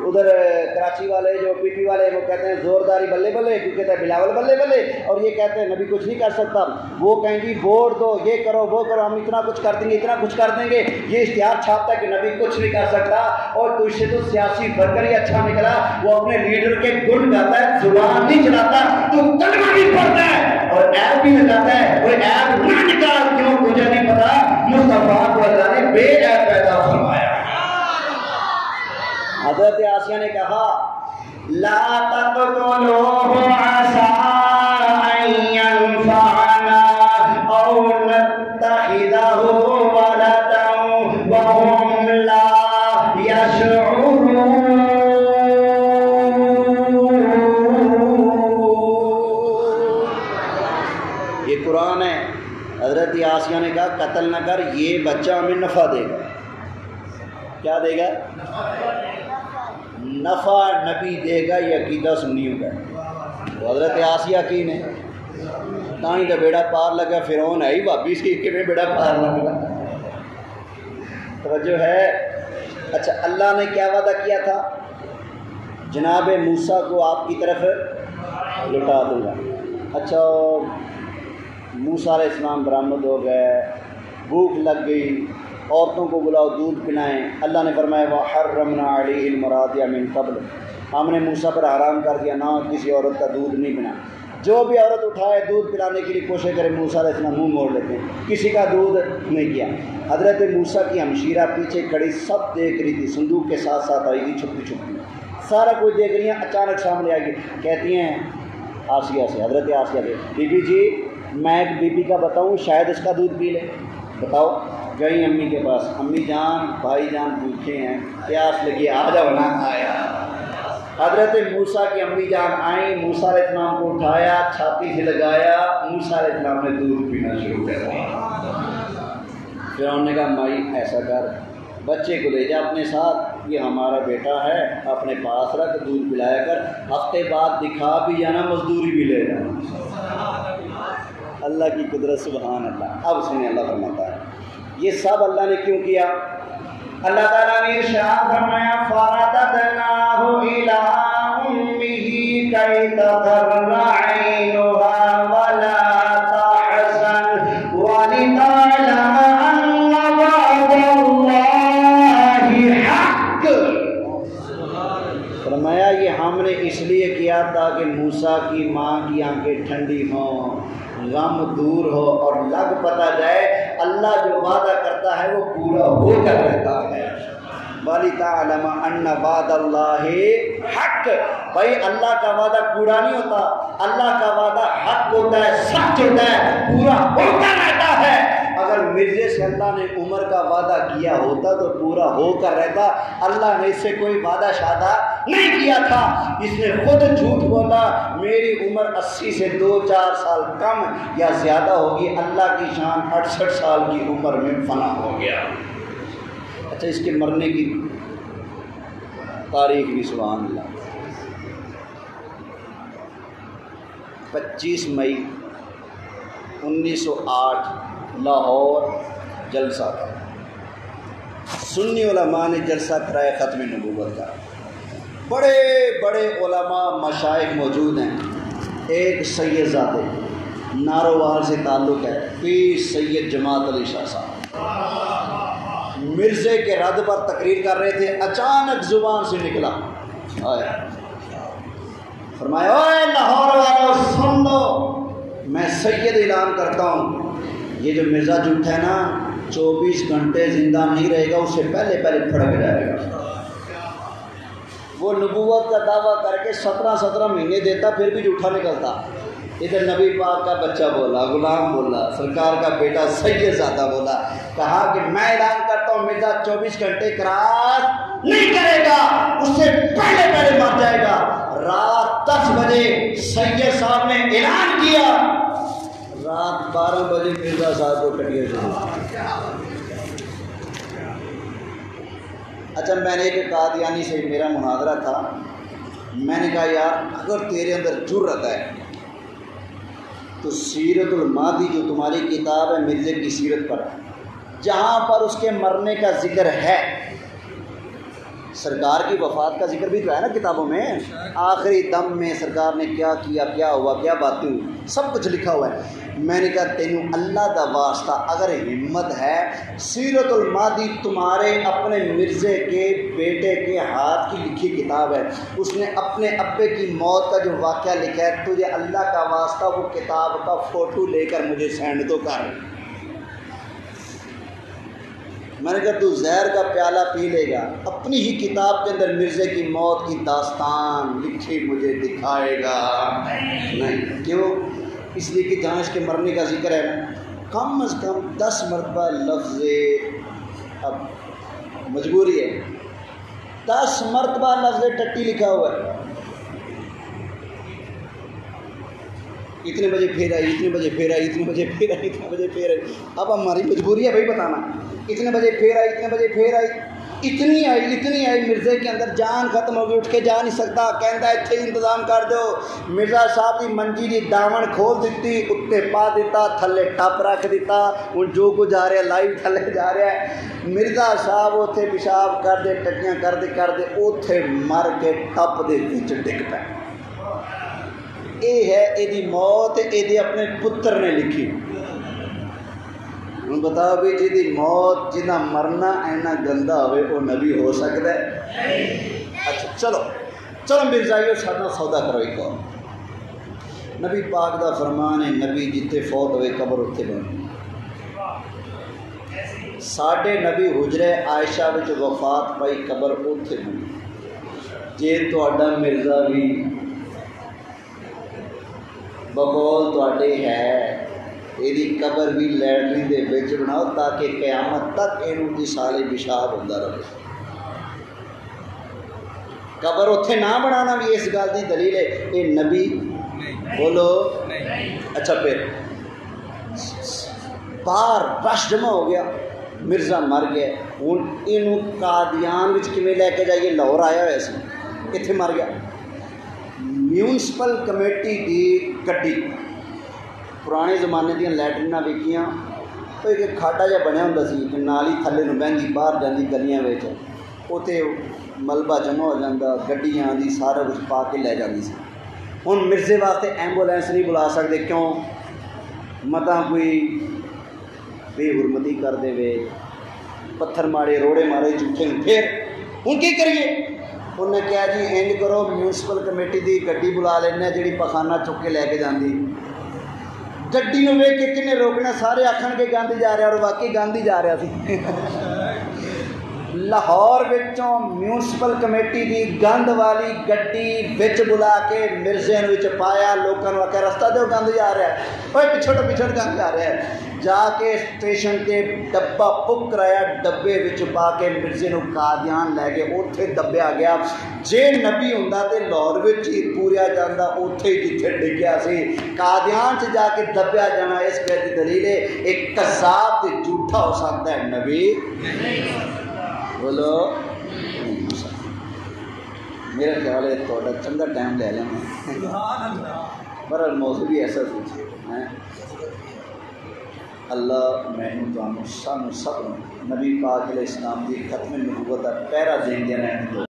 S3: ادھر کراچی والے جو پی ٹی والے وہ کہتے ہیں زورداری بلے بلے, کیوں کہتے ہیں بلاول بلے بلے, اور یہ کہتے ہیں نبی کچھ نہیں کر سکتا. وہ کہیں گی ووٹ دو, یہ کرو وہ کرو, ہم اتنا کچھ کر دیں گے اتنا کچھ کر دیں گے. یہ اشتہار چھاپتا ہے کہ نبی کچھ نہیں کر سکتا, اور تو اس سے تو سیاسی ورکر ہی اچھا نکلا, وہ اپنے لیڈر کے گن گاتا ہے, زبان نہیں چلاتا, تو کلمہ نہیں پڑھتا ہے اور ایپ بھی لگاتا ہے. وہ ایپ نہ نکال, کیوں مجھے نہیں پتا, مصطفیٰ کو اللہ نے بے ایپ پیدا فرمایا. حضرت آسیہ نے کہا لا تقتلوه عسى ان ينفعنا او نتخذه ولدا وهم لا يشعرون. یہ قرآن ہے. حضرت آسیہ نے کہا قتل نہ کر, یہ بچہ ہمیں نفع دے گا. کیا دے گا؟ نفع نبی دے گا. یہ عقیدہ سنیوں کا. تو حضرت آسیہ کی نے تاں کا بیڑا پار لگا, فرعون ہے ہی بھابی سی کہ میں بیڑا پار لگا. توجہ ہے. اچھا اللہ نے کیا وعدہ کیا تھا؟ جناب موسیٰ کو آپ کی طرف لٹا دوں گا. اچھا موسیٰ علیہ السلام برآمد ہو گئے, بھوک لگ گئی, عورتوں کو بلاؤ دودھ پلائیں. اللہ نے فرمایا وحرمنا علیہ المراضع من قبل, ہم نے موسیٰ پر حرام کر دیا نہ کسی عورت کا دودھ نہیں پلانا. جو بھی عورت اٹھائے دودھ پلانے کے لیے کوشش کرے, موسیٰ علیہ السلام منہ موڑ لیتے ہیں, کسی کا دودھ نہیں کیا. حضرت موسیٰ کی ہمشیرہ پیچھے کھڑی سب دیکھ رہی تھی, صندوق کے ساتھ ساتھ آئی تھی چھپی چھپی, سارا کچھ دیکھ رہی ہیں. اچانک سامنے آئے گی, کہتی ہیں آسیہ سے, حضرت آسیہ سے, بی بی جی میں ایک بی بی کا بتاؤں, شاید اس کا دودھ پی لے. بتاؤ. گئی امی کے پاس, امی جان بھائی جان بھوکے ہیں, پیاس لگی, آ جاؤ نا. آیا. حضرت موسیٰ کی امی جان آئیں, موسیٰ علیہ السلام کو اٹھایا, چھاتی سے لگایا, موسیٰ علیہ السلام نے دودھ پینا شروع کر دیا. پھر انہوں نے کہا مائی ایسا کر, بچے کو لے جا اپنے ساتھ, یہ ہمارا بیٹا ہے, اپنے پاس رکھ, دودھ پلایا کر, ہفتے بعد دکھا بھی جانا, مزدوری بھی لے جانا. اللہ کی قدرت سبحان اللہ. اب سنیں اللہ فرماتا ہے یہ سب اللہ نے کیوں کیا؟ اللہ تعالیٰ نے ارشاد فرمایا فَرَدَدْنَاهُ إِلَىٰ أُمِّهِ كَيْ تَقَرَّ عَيْنُهَا وَلَا تَحْزَنَ وَلِتَعْلَمَ أَنَّ موسیٰ کی ماں کی آنکھیں ٹھنڈی ہوں، غم دور ہو اور لگ پتہ جائے اللہ جو وعدہ کرتا ہے وہ پورا ہو کر رہتا ہے۔ وَلِتَعْلَمَ أَنَّ وَعْدَ اللَّهِ حق، بھائی اللہ کا وعدہ پورا نہیں ہوتا، اللہ کا وعدہ حق ہوتا ہے، سچ ہوتا ہے، پورا ہوتا رہتا ہے۔ اگر مرزے سے اللہ نے عمر کا وعدہ کیا ہوتا تو پورا ہو کر رہتا۔ اللہ نے اس سے کوئی وعدہ شادہ نہیں کیا تھا، اس نے خود جھوٹ بولا میری عمر 80 سے 2-4 سال کم یا زیادہ ہوگی، اللہ کی شان 68 سال کی عمر میں فنا ہو گیا۔ اچھا اس کے مرنے کی تاریخ بھی سبحان اللہ 25 مئی 1908 لاہور جلسہ تھا۔ سنی علماء نے جلسہ کرایا ختم نبوت کا، بڑے بڑے علماء مشائخ موجود ہیں۔ ایک سید زادے نارووال سے تعلق ہے، پیر سید جماعت علی شاہ صاحب مرزے کے رد پر تقریر کر رہے تھے، اچانک زبان سے نکلا فرمایا اوے لاہور والوں سن لو، میں سید اعلان کرتا ہوں یہ جو مرزا جھوٹا ہے نا 24 گھنٹے زندہ نہیں رہے گا، اس سے پہلے پھڑک جائے گا۔ وہ نبوت کا دعویٰ کر کے 17 مہینے دیتا پھر بھی جھوٹا نکلتا۔ ادھر نبی پاک کا بچہ بولا، غلام بولا، سرکار کا بیٹا سید زادہ بولا، کہا کہ میں اعلان کرتا ہوں مرزا 24 گھنٹے کراس نہیں کرے گا، اس سے پہلے مر جائے گا۔ رات 10 بجے سید صاحب نے اعلان کیا، رات 12 بجے مرزا صاحب کو کٹیا شروع۔ اچھا میں نے ایک قادیانی سے میرا مناظرہ تھا، میں نے کہا یار اگر تیرے اندر جرأت ہے تو سیرت الماضی جو تمہاری کتاب ہے مرزے کی سیرت پر، جہاں پر اس کے مرنے کا ذکر ہے، سرکار کی وفات کا ذکر بھی تو ہے نا کتابوں میں، آخری دم میں سرکار نے کیا کیا، کیا ہوا، کیا باتیں ہوئی، سب کچھ لکھا ہوا ہے۔ میں نے کہا تینوں اللہ دا واسطہ اگر ہمت ہے، سیرت الماضی تمہارے اپنے مرزے کے بیٹے کے ہاتھ کی لکھی کتاب ہے، اس نے اپنے ابے کی موت کا جو واقعہ لکھا ہے، تجھے اللہ کا واسطہ وہ کتاب کا فوٹو لے کر مجھے سینڈ تو کر۔ میں نے کہا تو زہر کا پیالہ پی لے گا، اپنی ہی کتاب کے اندر مرزے کی موت کی داستان لکھی مجھے دکھائے گا نہیں؟ کیوں؟ اس لیے کہ جہاں اس کے مرنے کا ذکر ہے کم از کم 10 مرتبہ لفظ، اب مجبوری ہے 10 مرتبہ لفظ ٹٹی لکھا ہوا ہے، اتنے بجے پھر آئی، اتنے بجے پھر آئی، اتنے بجے پھر آئی، اتنے بجے پھر آئی۔ اب ہماری مجبوری ہے بھائی بتانا، اتنے بجے پھر آئی، اتنے بجے پھر آئی، اتنی آئی مرزے کے اندر جان ختم ہو گئی، اٹھ کے جا نہیں سکتا، کہندا اتنے انتظام کر دو۔ مرزا صاحب کی منجی دی داون کھول دیتی، اتنے پا دیتا، تھلے ٹپ رکھ دیتا، ہوں جو کچھ جا رہا ہے لائیو تھلے جا رہا ہے۔ مرزا صاحب اتنے پیشاب کر دے، ٹٹیاں کر دے اتنے مر کے ٹپ دے وچ ڈگ پے۔ یہ ہے یہ موت، یہ اپنے پتر نے لکھی۔ ہوں بتاؤ بھی جی موت جنہ مرنا اینا گندا ہوئے وہ نبی ہو سکتا ہے؟ اچھا چلو مرزائیو ساتھ سودا کرو ایک اور، نبی پاک دا فرمان ہے نبی جتے فوت ہوئے قبر اتنے بنی۔ ساڈے نبی حجرے عائشہ وچ وفات پائی قبر اتنے بنی۔ جے تہاڈا مرزا بھی بقول تواڈے ہے، یہ قبر بھی لیٹرین دے وچ بناؤ تاکہ قیامت تک یہ سالے پیشاب ہوتا رہے۔ قبر اتنے نہ بنانا بھی اس گل کی دلیل ہے یہ نبی بولو۔ اچھا پھر باہر رش جمع ہو گیا، مرزا مر گیا، ہوں یہ قادیان کیویں لے کے جائیے؟ لاہور آیا ہوا سی، اتنے مر گیا۔ میونسپل کمیٹی کی گڈی پرانے زمانے دیا لیٹرین ویکیاں، ایک کھاڈا جہا بنیا ہوں سی، نالی تھلے نو بہندی باہر جاندی گلیاں وچ، اتنے ملبہ جمع ہو جاتا، گڈیاں آدھی سارا کچھ پا کے لے جاتی سی۔ ہوں مرزے واسطے ایمبولینس نہیں بلا سکتے، کیوں؟ متا کوئی بے حرمتی کر دے، پتھر مارے، روڑے مارے، جھوٹے۔ پھر ہوں کی کریے؟ انہیں کہا جی انج کرو میونسپل کمیٹی کی گڈی بلا لینا جی پخانہ چک کے لے کے جاندی گڈی نو ویکھ کے کنے روکنا سارے آکھن کے گاندھی جا رہا اور واقعی گاندھی جا رہا سی لاہور وچوں میونسپل کمیٹی کی گند والی گڈی وچ بلا کے مرزے وچ پایا لوگوں نے آخیا رستہ دو گند جا رہا ہے اوے پچھڑ پچھڑ گند جا رہا ہے جا کے اسٹیشن تے ڈبا بک کرایا ڈبے وچ پا کے مرزے نو قادیان لے گئے اوتھے دبیا گیا جے نبی ہوندا تے لاہور وچ ہی پوریا جاندا اوتھے جتھے ڈگیا سی قادیان چ جا کے دبیا جانا اس گل دی دلیل ہے ایک کذاب تے جھوٹا ہو سکتا ہے نبی بولو میرا خیال ہے تھوڑا چنگا ٹائم لے لینا پر موضوع بھی ایسا سوچے اللہ میں سانو سب نبی پاک علیہ السلام کی ختم نبوت کا پہرا دین دینا ہے